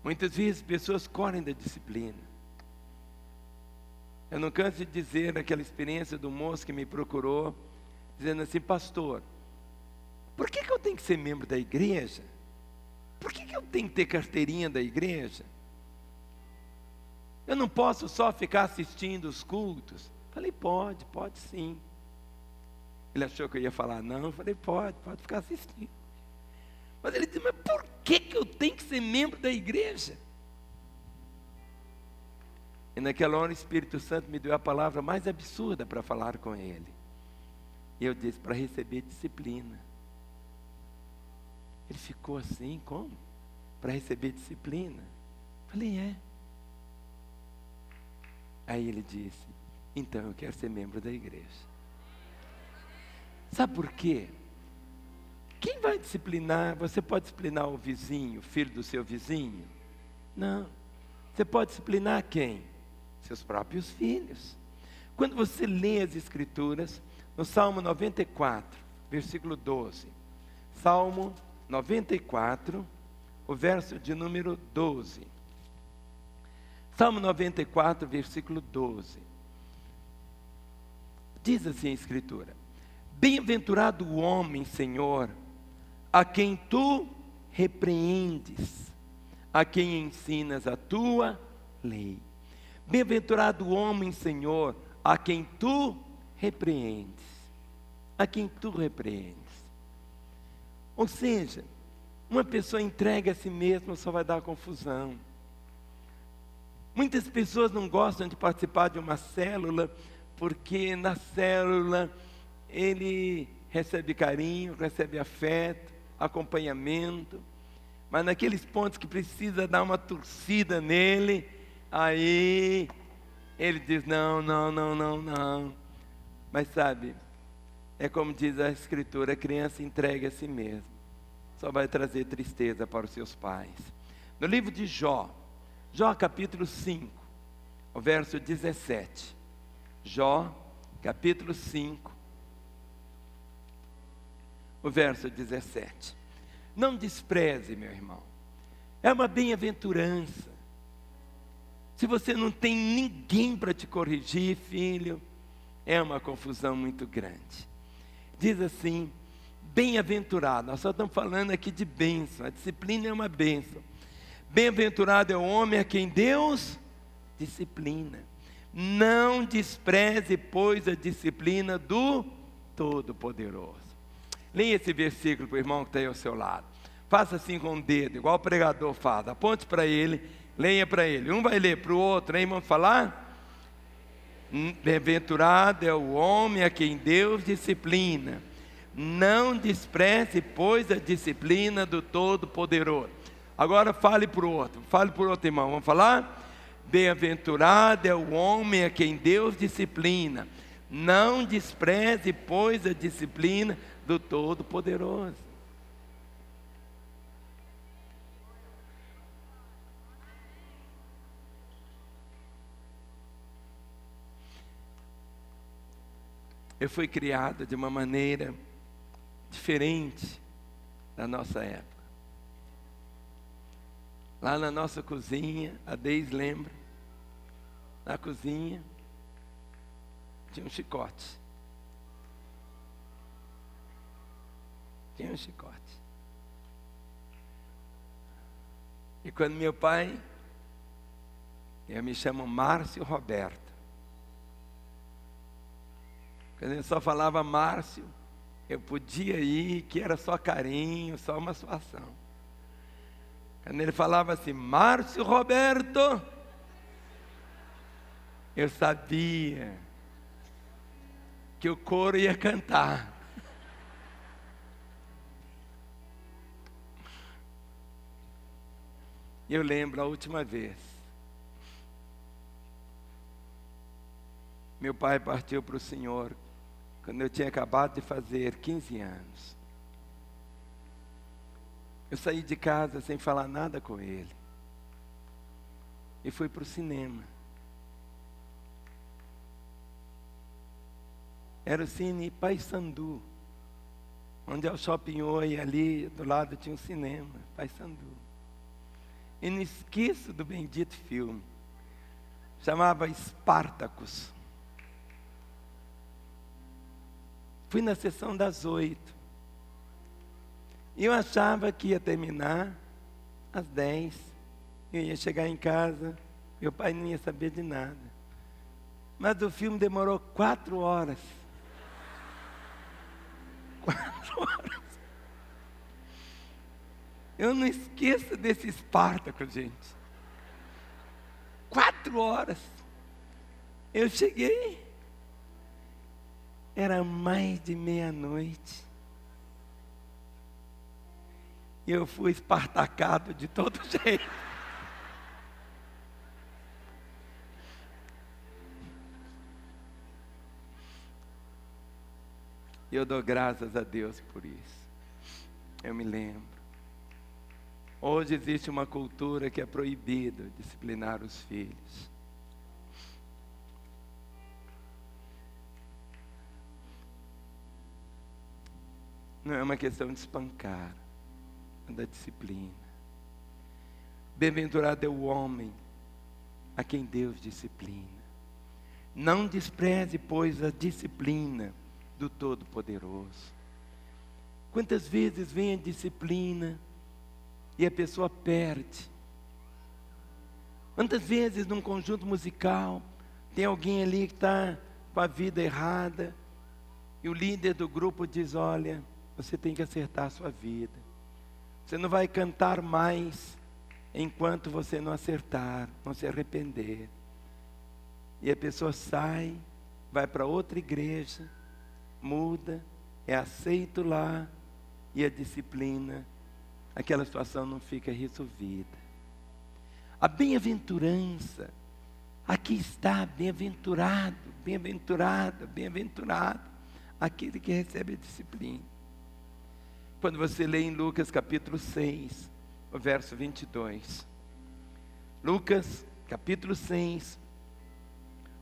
Muitas vezes pessoas correm da disciplina. Eu não canso de dizer aquela experiência do moço que me procurou, dizendo assim: pastor, por que eu tenho que ser membro da igreja? Por que eu tenho que ter carteirinha da igreja? Eu não posso só ficar assistindo os cultos? Falei: pode sim. Ele achou que eu ia falar não, eu falei: pode ficar assistindo. Mas ele disse: mas por que eu tenho que ser membro da igreja? E naquela hora o Espírito Santo me deu a palavra mais absurda para falar com ele. E eu disse: para receber disciplina. Ele ficou assim: como? Para receber disciplina? Falei: é. Aí ele disse: então eu quero ser membro da igreja. Sabe por quê? Quem vai disciplinar? Você pode disciplinar o vizinho, o filho do seu vizinho? Não. Você pode disciplinar quem? Seus próprios filhos. Quando você lê as Escrituras, no Salmo 94, versículo 12. Salmo 94, o verso de número 12. Salmo 94, versículo 12. Diz assim a Escritura: bem-aventurado o homem, Senhor, a quem tu repreendes a quem ensinas a tua lei. Bem-aventurado o homem, Senhor, a quem tu repreendes. A quem tu repreendes. Ou seja, uma pessoa entregue a si mesma só vai dar confusão. Muitas pessoas não gostam de participar de uma célula, porque na célula ele recebe carinho, recebe afeto, acompanhamento, mas naqueles pontos que precisa dar uma torcida nele, aí ele diz não. Mas sabe, é como diz a Escritura, a criança entregue a si mesma só vai trazer tristeza para os seus pais. No livro de Jó capítulo 5, o verso 17. Jó, capítulo 5, o verso 17. Não despreze, meu irmão. É uma bem-aventurança. Se você não tem ninguém para te corrigir, filho, é uma confusão muito grande. Diz assim, bem-aventurado. Nós só estamos falando aqui de bênção. A disciplina é uma bênção. Bem-aventurado é o homem a quem Deus disciplina. Não despreze, pois, a disciplina do Todo-Poderoso. Leia esse versículo para o irmão que está aí ao seu lado. Faça assim com o dedo, igual o pregador faz. Aponte para ele, leia para ele. Um vai ler para o outro, hein? Vamos falar? Bem-aventurado é o homem a quem Deus disciplina. Não despreze, pois, a disciplina do Todo-Poderoso. Agora fale para o outro irmão. Vamos falar? Bem-aventurado é o homem a quem Deus disciplina. Não despreze, pois, a disciplina do Todo-Poderoso. Eu fui criado de uma maneira diferente da nossa época. Lá na nossa cozinha, a Deise lembra, na cozinha tinha um chicote. E quando meu pai, eu me chamo Márcio Roberto. Quando ele só falava Márcio, eu podia ir, que era só carinho, só uma situação. Quando ele falava assim, Márcio Roberto, eu sabia que o coro ia cantar. E eu lembro a última vez. Meu pai partiu para o Senhor quando eu tinha acabado de fazer 15 anos. Eu saí de casa sem falar nada com ele. E fui para o cinema. Era o Cine Paissandu, onde é o Shopping Oi, ali do lado tinha um cinema, Paissandu. E não esqueço do bendito filme. Chamava Espartacus. Fui na sessão das 8. E eu achava que ia terminar às 10. Eu ia chegar em casa, meu pai não ia saber de nada. Mas o filme demorou 4 horas. 4 horas. Eu não esqueço desse Espartaco, gente. 4 horas. Eu cheguei. Era mais de meia-noite. E eu fui espartacado de todo jeito. E eu dou graças a Deus por isso. Eu me lembro. Hoje existe uma cultura que é proibido disciplinar os filhos. Não é uma questão de espancar, é da disciplina. Bem-aventurado é o homem a quem Deus disciplina. Não despreze, pois, a disciplina do Todo-Poderoso. Quantas vezes vem a disciplina e a pessoa perde. Quantas vezes num conjunto musical tem alguém ali que está com a vida errada e o líder do grupo diz: olha, você tem que acertar a sua vida. Você não vai cantar mais enquanto você não acertar, não se arrepender. E a pessoa sai, vai para outra igreja, muda, é aceito lá, e a disciplina, aquela situação não fica resolvida. A bem-aventurança, aqui está, bem-aventurado, bem-aventurado, bem-aventurado, aquele que recebe a disciplina. Quando você lê em Lucas capítulo 6, o verso 22. Lucas capítulo 6,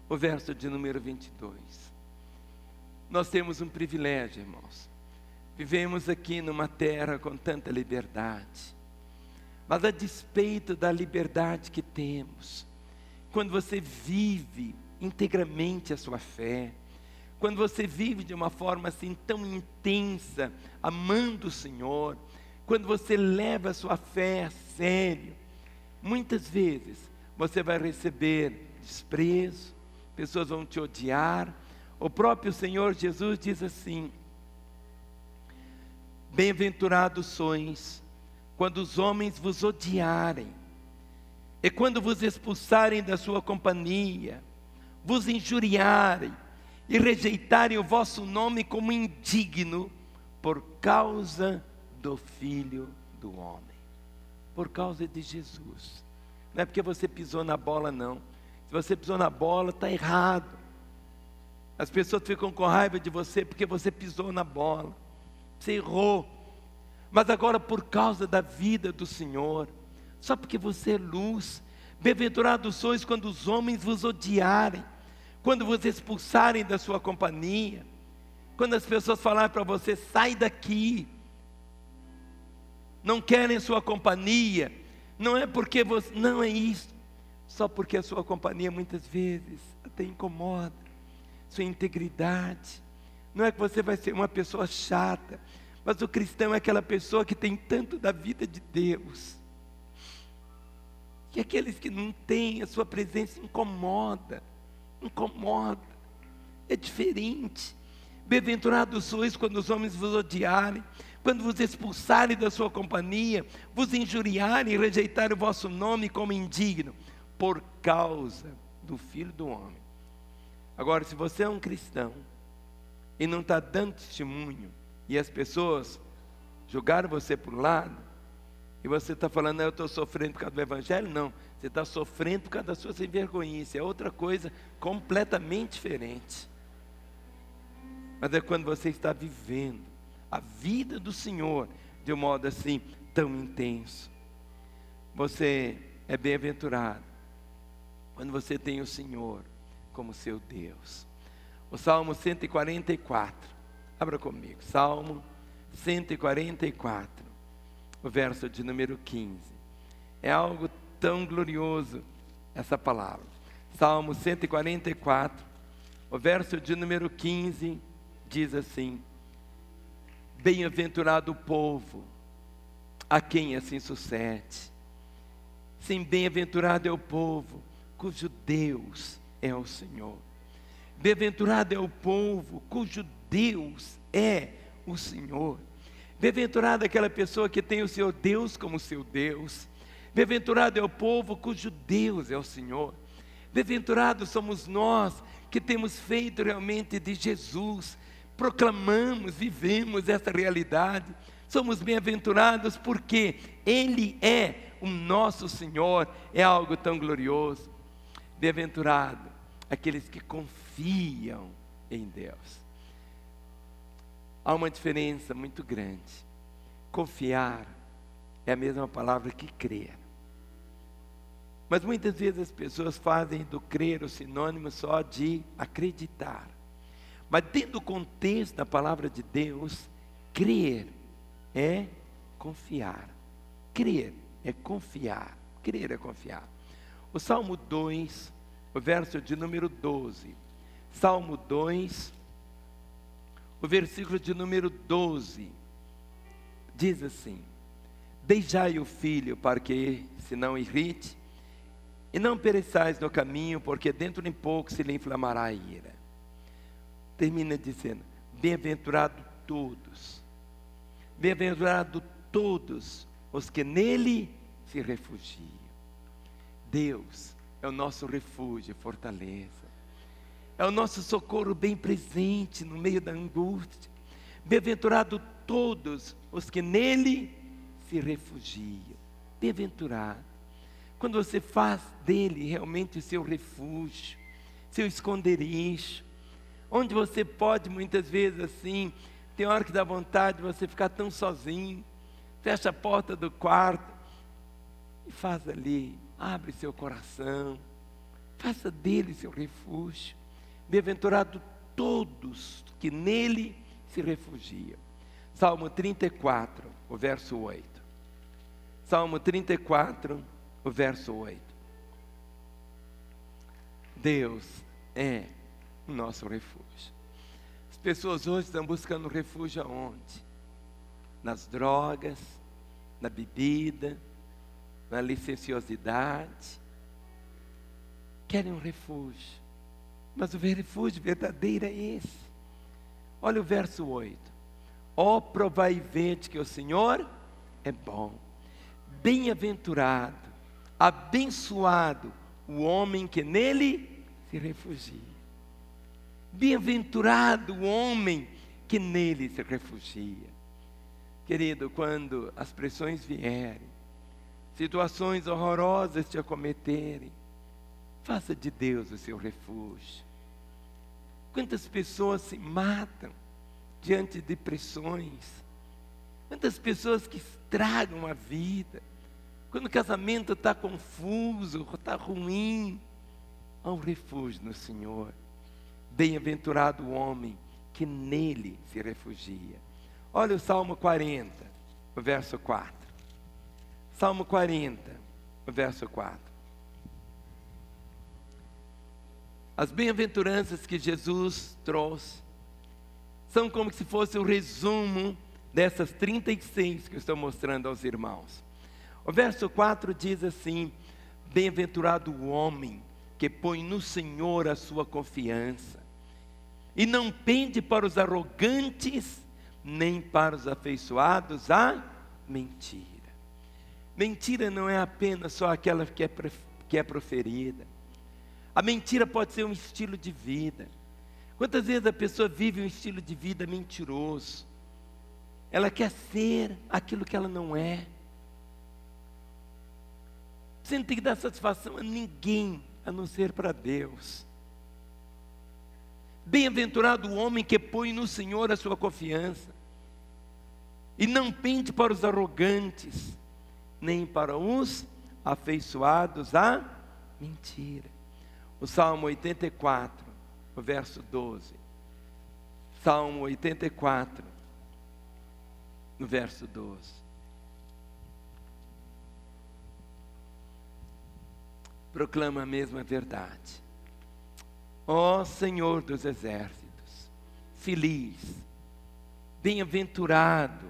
o verso de número 22. Nós temos um privilégio, irmãos. Vivemos aqui numa terra com tanta liberdade. Mas a despeito da liberdade que temos, quando você vive integramente a sua fé, quando você vive de uma forma assim tão intensa, amando o Senhor, quando você leva a sua fé a sério, muitas vezes você vai receber desprezo, pessoas vão te odiar. O próprio Senhor Jesus diz assim: bem-aventurados sois quando os homens vos odiarem, e quando vos expulsarem da sua companhia, vos injuriarem e rejeitarem o vosso nome como indigno, por causa do Filho do Homem. Por causa de Jesus. Não é porque você pisou na bola, não. Se você pisou na bola, está errado. As pessoas ficam com raiva de você porque você pisou na bola. Você errou. Mas agora, por causa da vida do Senhor, só porque você é luz, bem-aventurados sois quando os homens vos odiarem, quando vos expulsarem da sua companhia, quando as pessoas falarem para você: sai daqui, não querem sua companhia. Não é porque você, não é isso, só porque a sua companhia muitas vezes até incomoda sua integridade. Não é que você vai ser uma pessoa chata, mas o cristão é aquela pessoa que tem tanto da vida de Deus, que aqueles que não têm, a sua presença incomoda, é diferente. Bem-aventurados sois quando os homens vos odiarem, quando vos expulsarem da sua companhia, vos injuriarem e rejeitarem o vosso nome como indigno, por causa do Filho do Homem. Agora, se você é um cristão e não está dando testemunho, e as pessoas jogaram você para o lado, e você está falando: eu estou sofrendo por causa do Evangelho. Não, você está sofrendo por causa da sua sem vergonhice. É outra coisa completamente diferente. Mas é quando você está vivendo a vida do Senhor de um modo assim tão intenso. Você é bem-aventurado quando você tem o Senhor como seu Deus. O Salmo 144, abra comigo, Salmo 144, o verso de número 15. É algo tão glorioso essa palavra. Salmo 144, o verso de número 15, diz assim: bem-aventurado o povo a quem assim sucede. Sim, bem-aventurado é o povo cujo Deus é o Senhor. Bem-aventurado é o povo cujo Deus é o Senhor. Bem-aventurado é aquela pessoa que tem o seu Deus como seu Deus. Bem-aventurado é o povo cujo Deus é o Senhor. Bem-aventurados somos nós que temos feito realmente de Jesus, proclamamos, vivemos essa realidade. Somos bem-aventurados porque Ele é o nosso Senhor. É algo tão glorioso. Bem-aventurado aqueles que confiam em Deus. Há uma diferença muito grande. Confiar é a mesma palavra que crer. Mas muitas vezes as pessoas fazem do crer o sinônimo só de acreditar. Mas dentro do contexto da palavra de Deus, crer é confiar. Crer é confiar. Crer é confiar. O Salmo 2, o verso de número 12. Salmo 2, o versículo de número 12. Diz assim: Deixai o filho para que se não irrite, e não pereçais no caminho, porque dentro de pouco se lhe inflamará a ira. Termina dizendo, bem-aventurado todos os que nele se refugiam. Deus é o nosso refúgio e fortaleza, é o nosso socorro bem presente no meio da angústia. Bem-aventurado todos os que nele se refugiam. Bem-aventurado quando você faz dele realmente o seu refúgio, seu esconderijo, onde você pode muitas vezes assim, tem hora que dá vontade de você ficar tão sozinho, fecha a porta do quarto e faz ali, abre seu coração, faça dele seu refúgio. Bem-aventurado todos que nele se refugiam. Salmo 34, o verso 8. Salmo 34, o verso 8. Deus é o nosso refúgio. As pessoas hoje estão buscando refúgio aonde? Nas drogas, na bebida, na licenciosidade. Querem um refúgio, mas o refúgio verdadeiro é esse. Olha o verso 8. Ó, provai e vede que o Senhor é bom. Bem-aventurado, abençoado o homem que nele se refugia. Bem-aventurado o homem que nele se refugia. Querido, quando as pressões vierem, situações horrorosas te acometerem, faça de Deus o seu refúgio. Quantas pessoas se matam diante de pressões? Quantas pessoas que estragam a vida? Quando o casamento está confuso, está ruim, há um refúgio no Senhor. Bem-aventurado o homem que nele se refugia. Olha o Salmo 40, o verso 4. Salmo 40, o verso 4. As bem-aventuranças que Jesus trouxe são como se fosse o resumo dessas 36 que eu estou mostrando aos irmãos. O verso 4 diz assim: bem-aventurado o homem que põe no Senhor a sua confiança e não pende para os arrogantes, nem para os afeiçoados à mentira. Mentira não é apenas só aquela que é proferida. A mentira pode ser um estilo de vida. Quantas vezes a pessoa vive um estilo de vida mentiroso? Ela quer ser aquilo que ela não é. Você não tem que dar satisfação a ninguém, a não ser para Deus. Bem-aventurado o homem que põe no Senhor a sua confiança e não pende para os arrogantes, nem para os afeiçoados à mentira. O Salmo 84, o verso 12. Salmo 84, no verso 12. Proclama a mesma verdade. Ó Senhor dos exércitos, feliz, bem-aventurado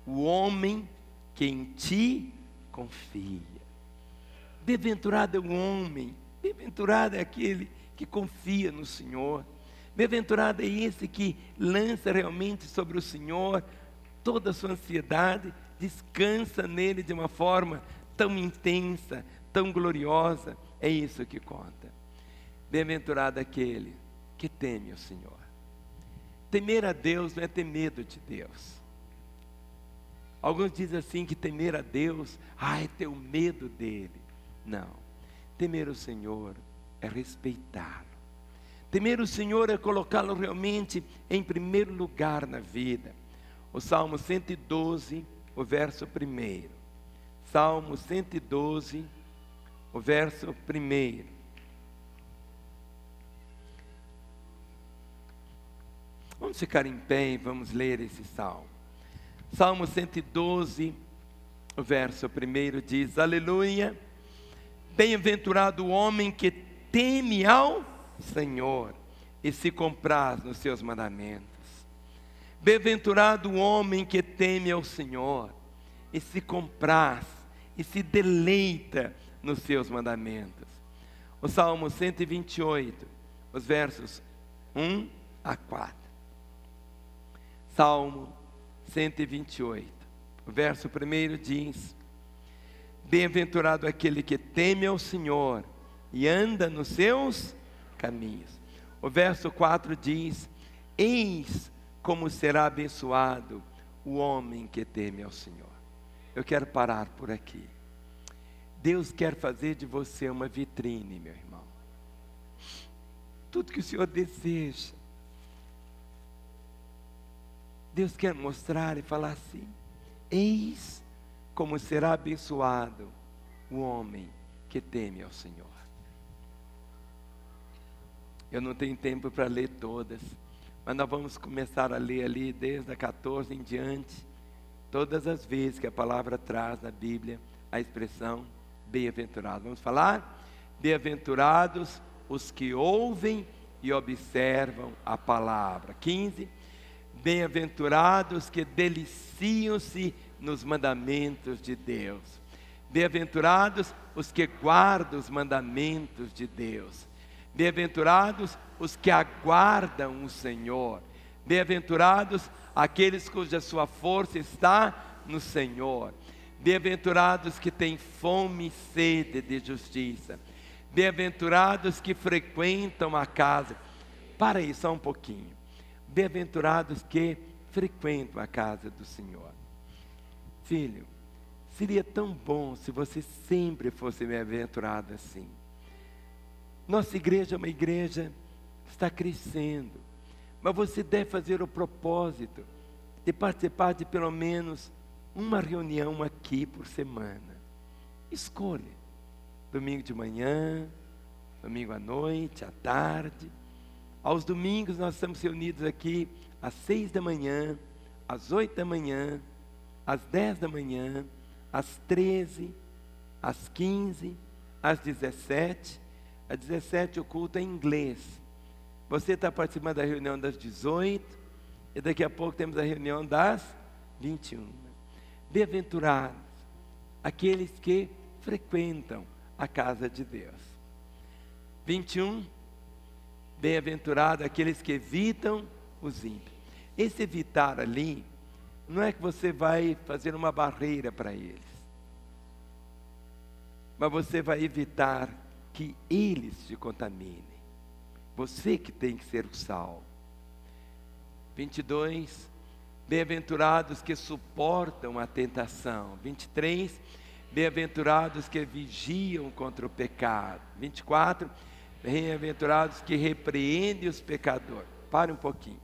o homem que em ti confia. Bem-aventurado é o homem, bem-aventurado é aquele que confia no Senhor. Bem-aventurado é esse que lança realmente sobre o Senhor toda a sua ansiedade, descansa nele de uma forma tão intensa, tão gloriosa. É isso que conta. Bem-aventurado aquele que teme o Senhor. Temer a Deus não é ter medo de Deus. Alguns dizem assim que temer a Deus, é ter o medo dele. Não. Temer o Senhor é respeitá-lo. Temer o Senhor é colocá-lo realmente em primeiro lugar na vida. O Salmo 112, o verso 1. Salmo 112, o verso 1. Vamos ficar em pé e vamos ler esse salmo. Salmo 112, o verso 1 diz: aleluia, bem-aventurado o homem que teme ao Senhor e se compraz nos seus mandamentos. Bem-aventurado o homem que teme ao Senhor e se compraz e se deleita nos seus mandamentos. O Salmo 128, os versos 1 a 4. Salmo 128, o verso 1 diz: bem-aventurado aquele que teme ao Senhor e anda nos seus caminhos. O verso 4 diz: eis como será abençoado o homem que teme ao Senhor. Eu quero parar por aqui. Deus quer fazer de você uma vitrine, meu irmão. Tudo que o Senhor deseja, Deus quer mostrar e falar assim: eis como será abençoado o homem que teme ao Senhor. Eu não tenho tempo para ler todas, mas nós vamos começar a ler ali desde a 14 em diante, todas as vezes que a palavra traz na Bíblia a expressão bem-aventurado. Vamos falar? Bem-aventurados os que ouvem e observam a palavra. 15. Bem-aventurados que deliciam-se nos mandamentos de Deus. Bem-aventurados os que guardam os mandamentos de Deus. Bem-aventurados os que aguardam o Senhor. Bem-aventurados aqueles cuja sua força está no Senhor. Bem-aventurados que têm fome e sede de justiça. Bem-aventurados que frequentam a casa. Para aí só um pouquinho. Bem-aventurados que frequentam a casa do Senhor. Filho, seria tão bom se você sempre fosse bem-aventurado assim. Nossa igreja é uma igreja que está crescendo, mas você deve fazer o propósito de participar de pelo menos uma reunião aqui por semana. Escolha, domingo de manhã, domingo à noite, à tarde. Aos domingos nós estamos reunidos aqui às 6 da manhã, às 8 da manhã, às 10 da manhã, às 13, às 15, às 17. Às 17 o culto é em inglês. Você está participando da reunião das 18 e daqui a pouco temos a reunião das 21. Bem-aventurados aqueles que frequentam a casa de Deus. 21. Bem-aventurado aqueles que evitam os ímpios. Esse evitar ali, não é que você vai fazer uma barreira para eles, mas você vai evitar que eles te contaminem. Você que tem que ser o sal. 22. Bem-aventurados que suportam a tentação. 23. Bem-aventurados que vigiam contra o pecado. 24. Bem-aventurados que repreendem os pecadores. Pare um pouquinho.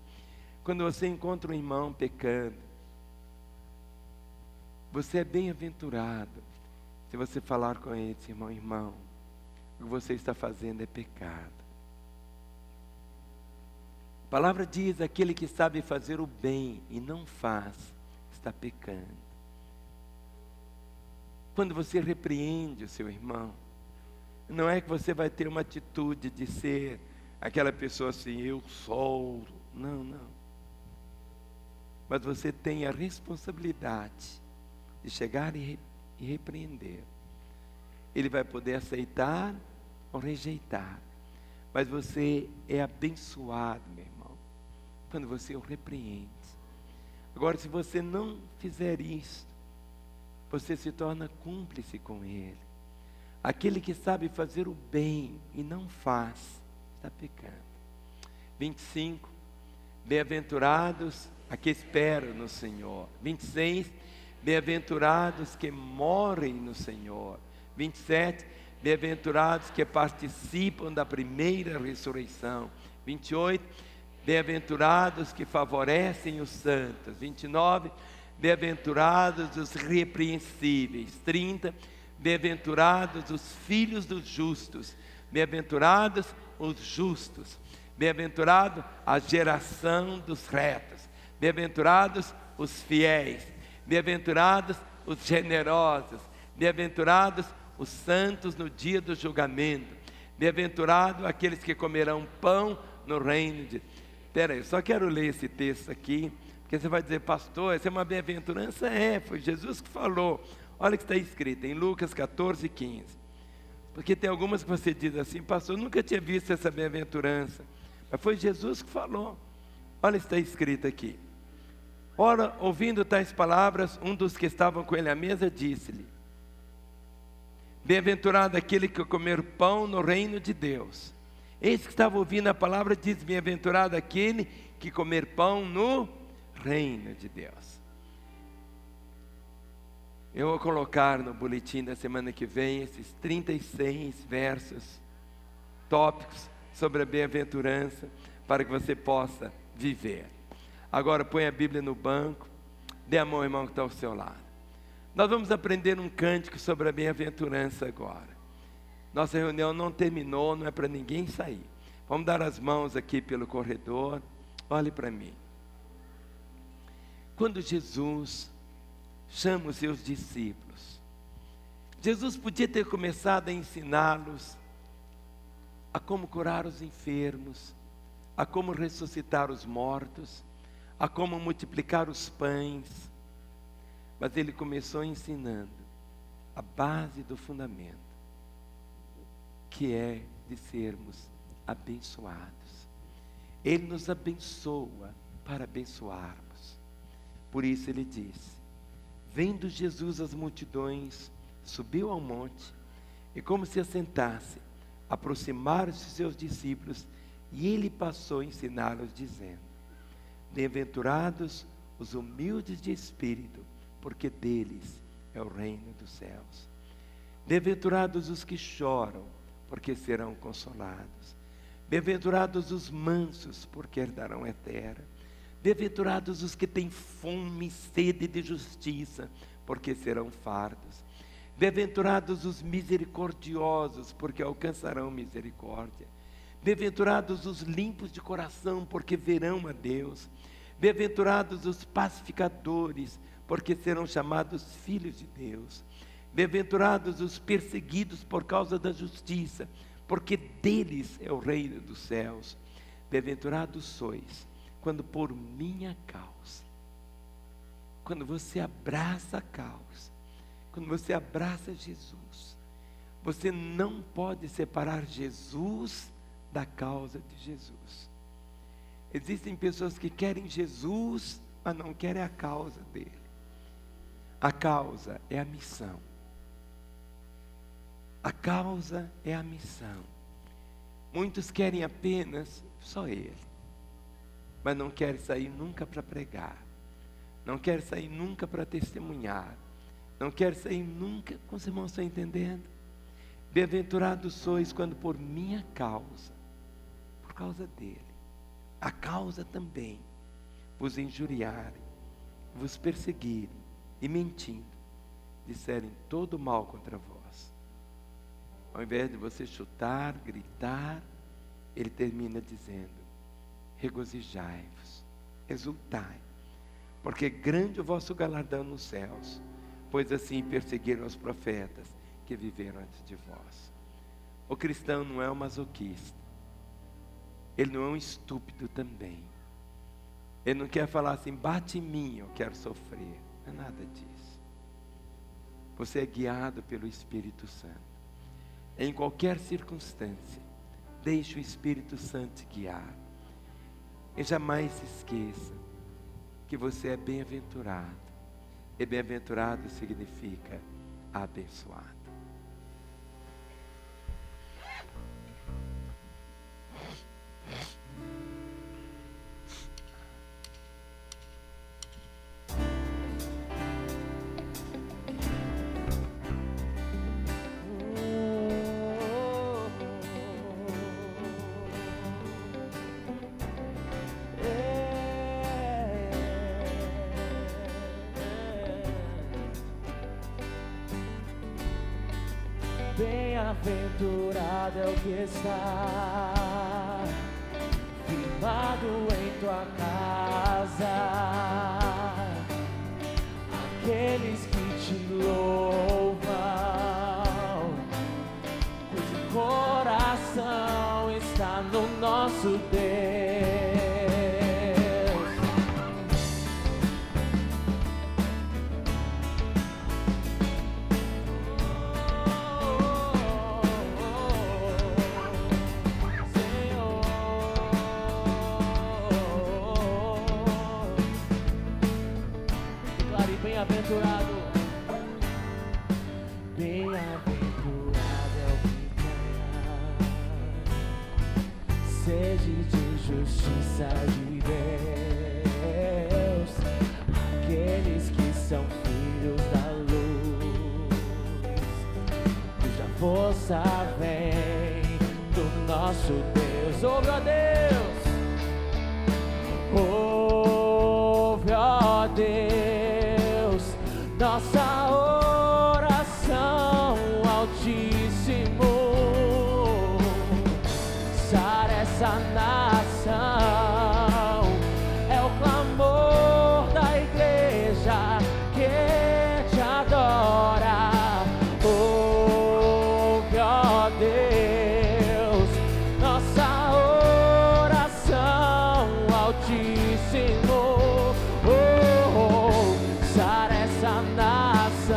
Quando você encontra um irmão pecando, você é bem-aventurado se você falar com ele: irmão, o que você está fazendo é pecado. A palavra diz: aquele que sabe fazer o bem e não faz, está pecando. Quando você repreende o seu irmão, não é que você vai ter uma atitude de ser aquela pessoa assim: eu sou. Não. Mas você tem a responsabilidade de chegar e repreender. Ele vai poder aceitar ou rejeitar, mas você é abençoado, meu irmão, quando você o repreende. Agora, se você não fizer isso, você se torna cúmplice com ele. Aquele que sabe fazer o bem e não faz, está pecando. 25. Bem-aventurados a que esperam no Senhor. 26. Bem-aventurados que morrem no Senhor. 27. Bem-aventurados que participam da primeira ressurreição. 28. Bem-aventurados que favorecem os santos. 29. Bem-aventurados os repreensíveis. 30. Bem-aventurados os filhos dos justos. Bem-aventurados os justos. Bem-aventurado a geração dos retos. Bem-aventurados os fiéis. Bem-aventurados os generosos. Bem-aventurados os santos no dia do julgamento. Bem-aventurado aqueles que comerão pão no reino de... Espera aí, eu só quero ler esse texto aqui, porque Porque você vai dizer, pastor, essa é uma bem-aventurança? É, foi Jesus que falou. Olha o que está escrito em Lucas 14, 15. Porque tem algumas que você diz assim, pastor, eu nunca tinha visto essa bem-aventurança. Mas foi Jesus que falou. Olha o que está escrito aqui. Ora, ouvindo tais palavras, um dos que estavam com ele à mesa disse-lhe: bem-aventurado aquele que comer pão no reino de Deus. Esse que estava ouvindo a palavra diz: bem-aventurado aquele que comer pão no reino de Deus. Eu vou colocar no boletim da semana que vem esses 36 versos, tópicos sobre a bem-aventurança, para que você possa viver. Agora põe a Bíblia no banco, dê a mão ao irmão que está ao seu lado. Nós vamos aprender um cântico sobre a bem-aventurança agora. Nossa reunião não terminou, não é para ninguém sair. Vamos dar as mãos aqui pelo corredor. Olhe para mim. Quando Jesus chama os seus discípulos, Jesus podia ter começado a ensiná-los a como curar os enfermos, a como ressuscitar os mortos, a como multiplicar os pães. Mas ele começou ensinando a base do fundamento, que é de sermos abençoados. Ele nos abençoa para abençoarmos. Por isso ele disse: vendo Jesus as multidões, subiu ao monte, e como se assentasse, aproximaram-se seus discípulos, e ele passou a ensiná-los, dizendo: bem-aventurados os humildes de espírito, porque deles é o reino dos céus. Bem-aventurados os que choram, porque serão consolados. Bem-aventurados os mansos, porque herdarão a terra. Bem-aventurados os que têm fome e sede de justiça, porque serão fartos. Bem-aventurados os misericordiosos, porque alcançarão misericórdia. Bem-aventurados os limpos de coração, porque verão a Deus. Bem-aventurados os pacificadores, porque serão chamados filhos de Deus. Bem-aventurados os perseguidos por causa da justiça, porque deles é o reino dos céus. Bem-aventurados sois, quando por minha causa, quando você abraça a causa, quando você abraça Jesus, você não pode separar Jesus da causa de Jesus. Existem pessoas que querem Jesus, mas não querem a causa dele. A causa é a missão. A causa é a missão. Muitos querem apenas só ele, mas não querem sair nunca para pregar, não querem sair nunca para testemunhar, não querem sair nunca. Com os irmãos estão entendendo? Bem-aventurados sois quando por minha causa, por causa dele, a causa também, vos injuriarem, vos perseguirem e mentindo, disserem todo mal contra vós. Ao invés de você chutar, gritar, ele termina dizendo: regozijai-vos, exultai, porque grande o vosso galardão nos céus, pois assim perseguiram os profetas que viveram antes de vós. O cristão não é um masoquista, ele não é um estúpido também. Ele não quer falar assim: bate em mim, eu quero sofrer. Não é nada disso. Você é guiado pelo Espírito Santo. Em qualquer circunstância, deixe o Espírito Santo te guiar. E jamais se esqueça que você é bem-aventurado. E bem-aventurado significa abençoado. Bem-aventurado é o que está firmado em tua casa, aqueles que te louvam, cujo coração está no nosso Deus. sede de justiça de Deus, aqueles que são filhos da luz, cuja força vem do nosso Deus. Ouve, ó Deus, ouve, ó Deus, nossa oração, Altíssimo. Sara essa nação, é o clamor da igreja que te adora. Ouve, ó Deus, nossa oração, Altíssimo. Sara essa nação,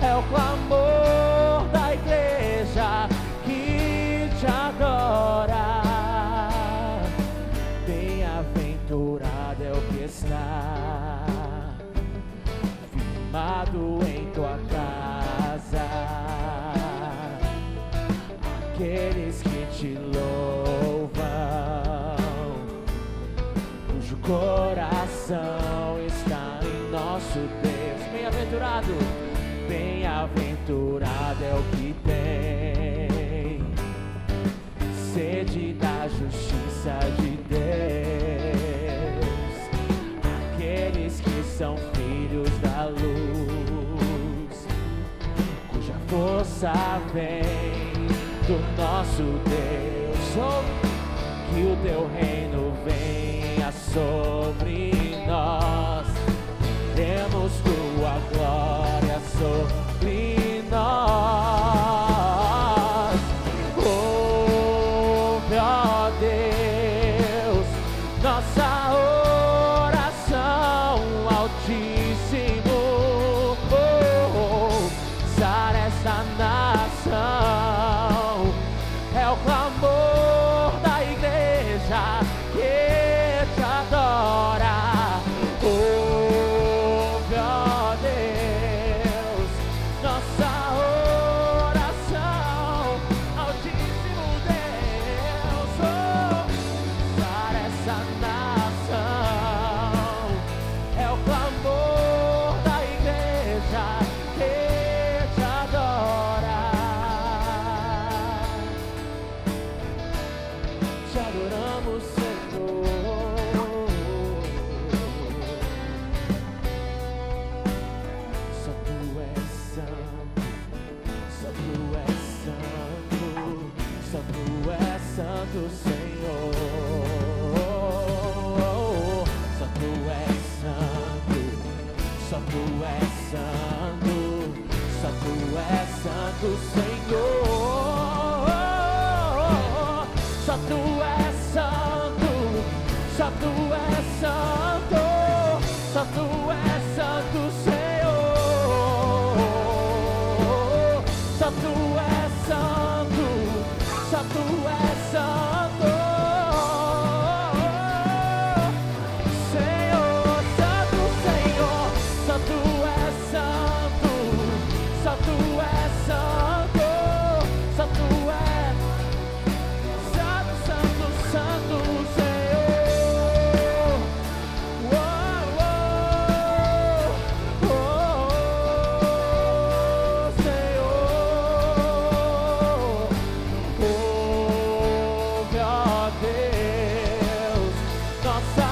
é o clamor da igreja que te adora. Bem-aventurado é o que está firmado em tua casa, aqueles que te louvam, cujo coração está em nosso Deus. Bem-aventurado, bem-aventurado é o que tem sede da justiça de Deus, aqueles que são filhos da luz, cuja força vem do nosso Deus. Oh, que o teu reino venha sobre nós, queremos tua glória sobre nós. Ouve, ó Deus, nossa oração, Altíssimo. Sara essa nação, é o clamor da igreja que te adora. Ouve, ó Deus, nossa oração, Altíssimo Deus. Sara essa nação, é o clamor da igreja que te adora. Te adoramos, Senhor. Só tu és santo, só tu és santo, só tu és santo, Senhor. Só tu és santo, só tu és santo, só tu és santo, Senhor. Só tu és santo, só tu és santo, só tu és santo, Senhor. Só tu és santo, só tu és santo, Senhor, santo Senhor. Só tu és santo, só tu és santo, só tu és santo, santo, santo, Senhor. Senhor. Ouve, ó Deus, nossa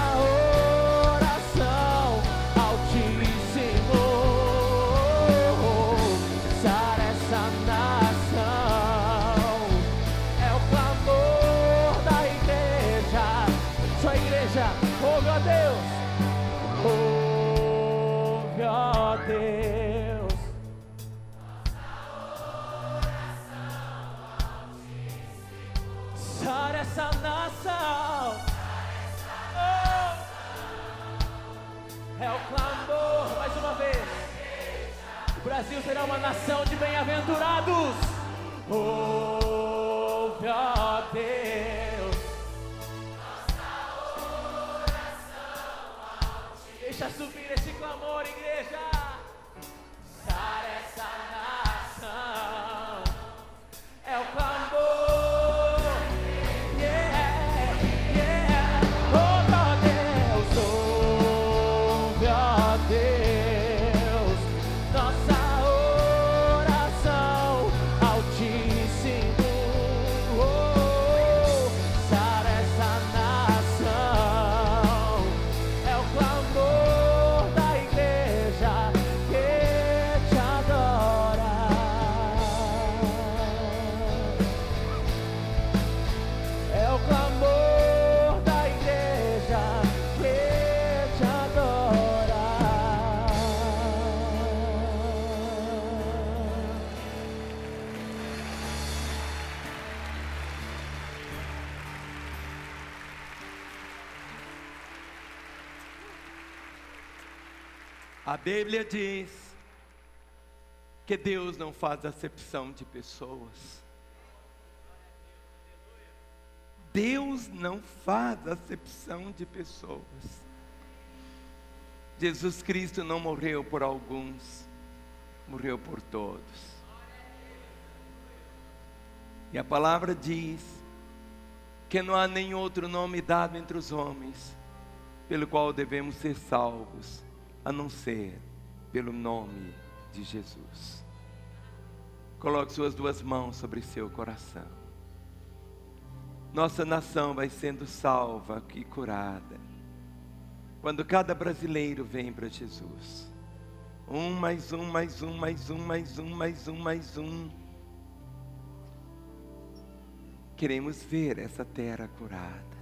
oração, Altíssimo. Sara essa nação, é o clamor da igreja. Sua igreja, ouve, ó Deus, ouve, ó Deus. Sara essa nação, oh, é o clamor. Mais uma vez, o Brasil será uma nação de bem-aventurados. Ouve, ó Deus, deixa subir esse clamor, igreja. Sara essa nação, é o clamor A Bíblia diz que Deus não faz acepção de pessoas. Deus não faz acepção de pessoas. Jesus Cristo não morreu por alguns, morreu por todos. E a palavra diz que não há nem outro nome dado entre os homens pelo qual devemos ser salvos, a não ser pelo nome de Jesus. Coloque suas duas mãos sobre seu coração. Nossa nação vai sendo salva e curada quando cada brasileiro vem para Jesus. Mais um. Queremos ver essa terra curada.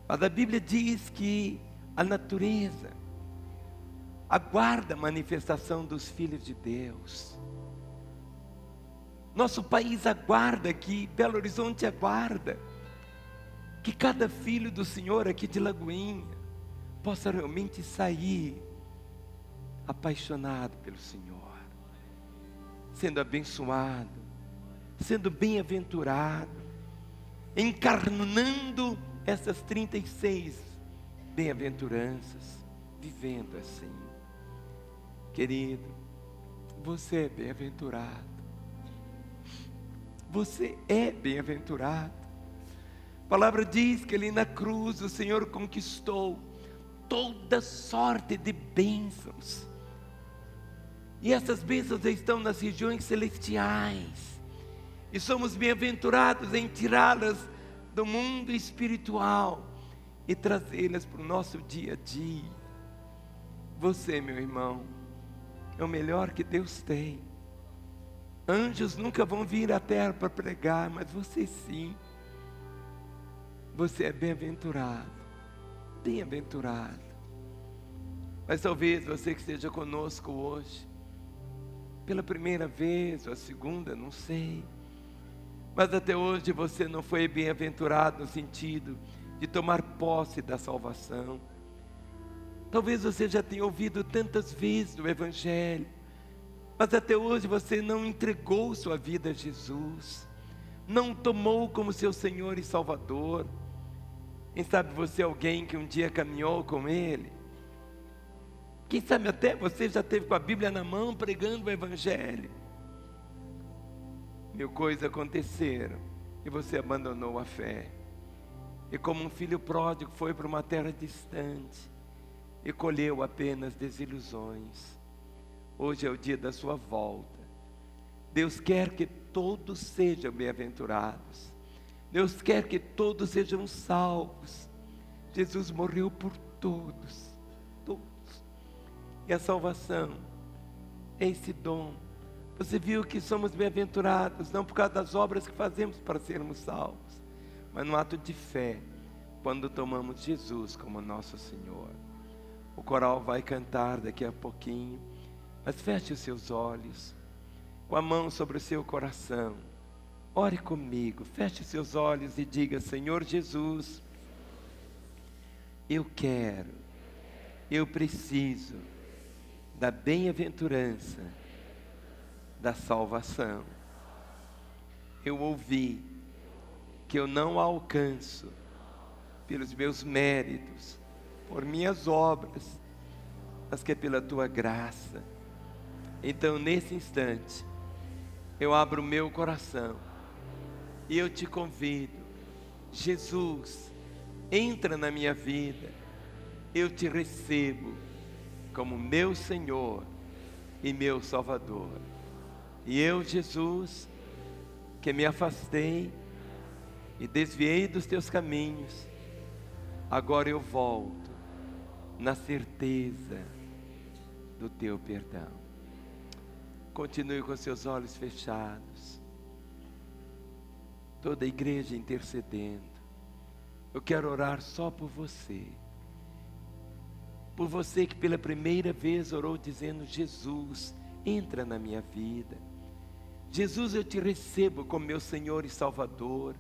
Mas a Bíblia diz que a natureza aguarda a manifestação dos filhos de Deus. Nosso país aguarda aqui, Belo Horizonte aguarda que cada filho do Senhor aqui de Lagoinha possa realmente sair apaixonado pelo Senhor, sendo abençoado, sendo bem-aventurado, encarnando essas 36 bem-aventuranças, vivendo assim. Querido, você é bem-aventurado. Você é bem-aventurado. A palavra diz que ali na cruz o Senhor conquistou toda sorte de bênçãos. E essas bênçãos estão nas regiões celestiais. E somos bem-aventurados em tirá-las do mundo espiritual e trazê-las para o nosso dia a dia. Você, meu irmão, é o melhor que Deus tem. Anjos nunca vão vir à terra para pregar, mas você sim. Você é bem-aventurado. Bem-aventurado. Mas talvez você que esteja conosco hoje, pela primeira vez ou a segunda, não sei, mas até hoje você não foi bem-aventurado no sentido de tomar posse da salvação. Talvez você já tenha ouvido tantas vezes o Evangelho, mas até hoje você não entregou sua vida a Jesus, não tomou como seu Senhor e Salvador. Quem sabe você é alguém que um dia caminhou com Ele? Quem sabe até você já esteve com a Bíblia na mão pregando o Evangelho. Mil coisas aconteceram e você abandonou a fé. E como um filho pródigo foi para uma terra distante e colheu apenas desilusões. Hoje é o dia da sua volta. Deus quer que todos sejam bem-aventurados. Deus quer que todos sejam salvos. Jesus morreu por todos, todos. E a salvação é esse dom. Você viu que somos bem-aventurados, não por causa das obras que fazemos para sermos salvos, mas no ato de fé, quando tomamos Jesus como nosso Senhor. O coral vai cantar daqui a pouquinho, mas feche os seus olhos, com a mão sobre o seu coração. Ore comigo, feche os seus olhos e diga: Senhor Jesus, eu quero, eu preciso da bem-aventurança da salvação. Eu ouvi que eu não alcanço pelos meus méritos, por minhas obras, mas que é pela tua graça. Então, nesse instante, eu abro o meu coração e eu te convido: Jesus, entra na minha vida. Eu te recebo como meu Senhor e meu Salvador. E eu, Jesus, que me afastei e desviei dos teus caminhos, agora eu volto na certeza do teu perdão. Continue com seus olhos fechados. Toda a igreja intercedendo. Eu quero orar só por você. Por você que pela primeira vez orou dizendo: Jesus, entra na minha vida. Jesus, eu te recebo como meu Senhor e Salvador.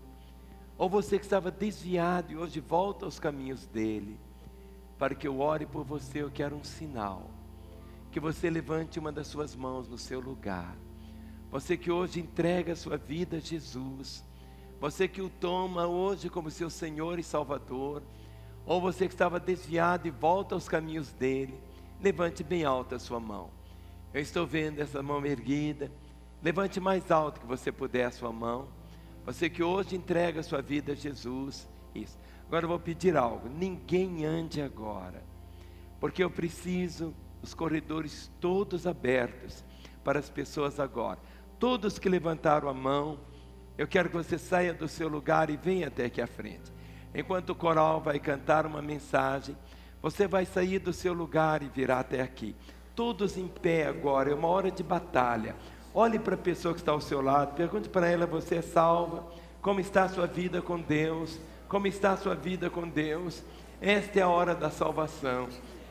Ou você que estava desviado e hoje volta aos caminhos dele. Para que eu ore por você, eu quero um sinal. que você levante uma das suas mãos no seu lugar. Você que hoje entrega a sua vida a Jesus, você que o toma hoje como seu Senhor e Salvador, ou você que estava desviado e volta aos caminhos dele, levante bem alta a sua mão. Eu estou vendo essa mão erguida. Levante mais alto que você puder a sua mão. Você que hoje entrega a sua vida a Jesus. Isso. Agora eu vou pedir algo. Ninguém ande agora, porque eu preciso os corredores todos abertos para as pessoas agora. Todos que levantaram a mão, eu quero que você saia do seu lugar e venha até aqui à frente. Enquanto o coral vai cantar uma mensagem, você vai sair do seu lugar e virá até aqui. Todos em pé agora, é uma hora de batalha. Olhe para a pessoa que está ao seu lado, pergunte para ela: você é salva? Como está a sua vida com Deus? Como está a sua vida com Deus? Esta é a hora da salvação.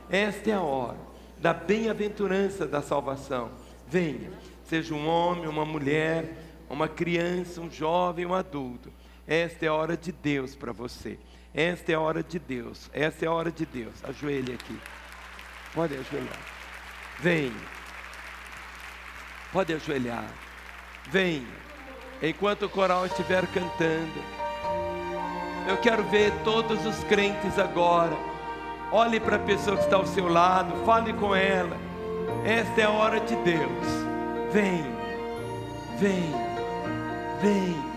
Esta é a hora da bem-aventurança da salvação. Venha, seja um homem, uma mulher, uma criança, um jovem, um adulto. Esta é a hora de Deus para você. Esta é a hora de Deus. Esta é a hora de Deus. Ajoelhe aqui. Pode ajoelhar. Venha. Pode ajoelhar. Venha. Enquanto o coral estiver cantando, eu quero ver todos os crentes agora. Olhe para a pessoa que está ao seu lado, fale com ela. Esta é a hora de Deus. Vem, vem, vem.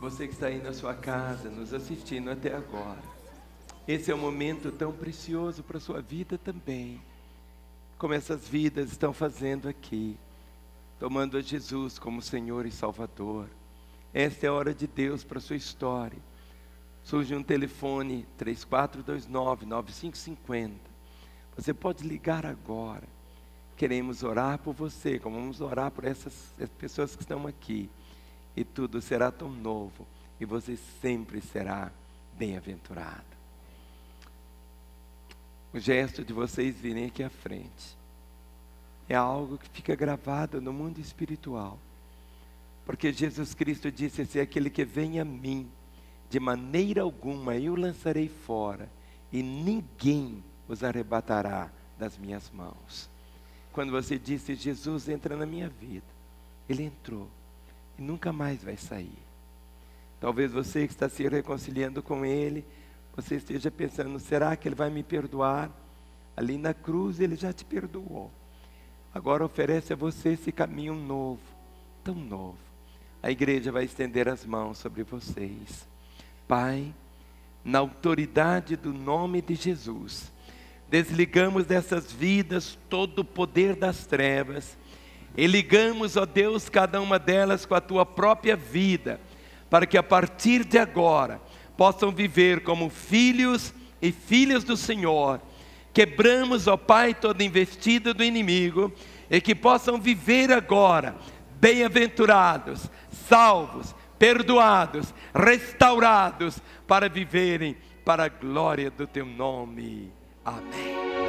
Você que está aí na sua casa, nos assistindo até agora, esse é um momento tão precioso para a sua vida também, como essas vidas estão fazendo aqui, tomando a Jesus como Senhor e Salvador. Esta é a hora de Deus para a sua história. Surge um telefone 3429-9550. Você pode ligar agora. Queremos orar por você, como vamos orar por essas pessoas que estão aqui. E tudo será tão novo, e você sempre será bem-aventurado. O gesto de vocês virem aqui à frente é algo que fica gravado no mundo espiritual. Porque Jesus Cristo disse assim: aquele que vem a mim, de maneira alguma eu lançarei fora, e ninguém os arrebatará das minhas mãos. Quando você disse: Jesus entra na minha vida, Ele entrou e nunca mais vai sair. Talvez você que está se reconciliando com Ele, você esteja pensando: será que Ele vai me perdoar? Ali na cruz Ele já te perdoou. Agora oferece a você esse caminho novo, tão novo. A igreja vai estender as mãos sobre vocês. Pai, na autoridade do nome de Jesus, desligamos dessas vidas todo o poder das trevas e ligamos, ó Deus, cada uma delas com a Tua própria vida, para que a partir de agora possam viver como filhos e filhas do Senhor. Quebramos, ó Pai, toda investida do inimigo, e que possam viver agora bem-aventurados, salvos, perdoados, restaurados, para viverem para a glória do Teu nome. Amém.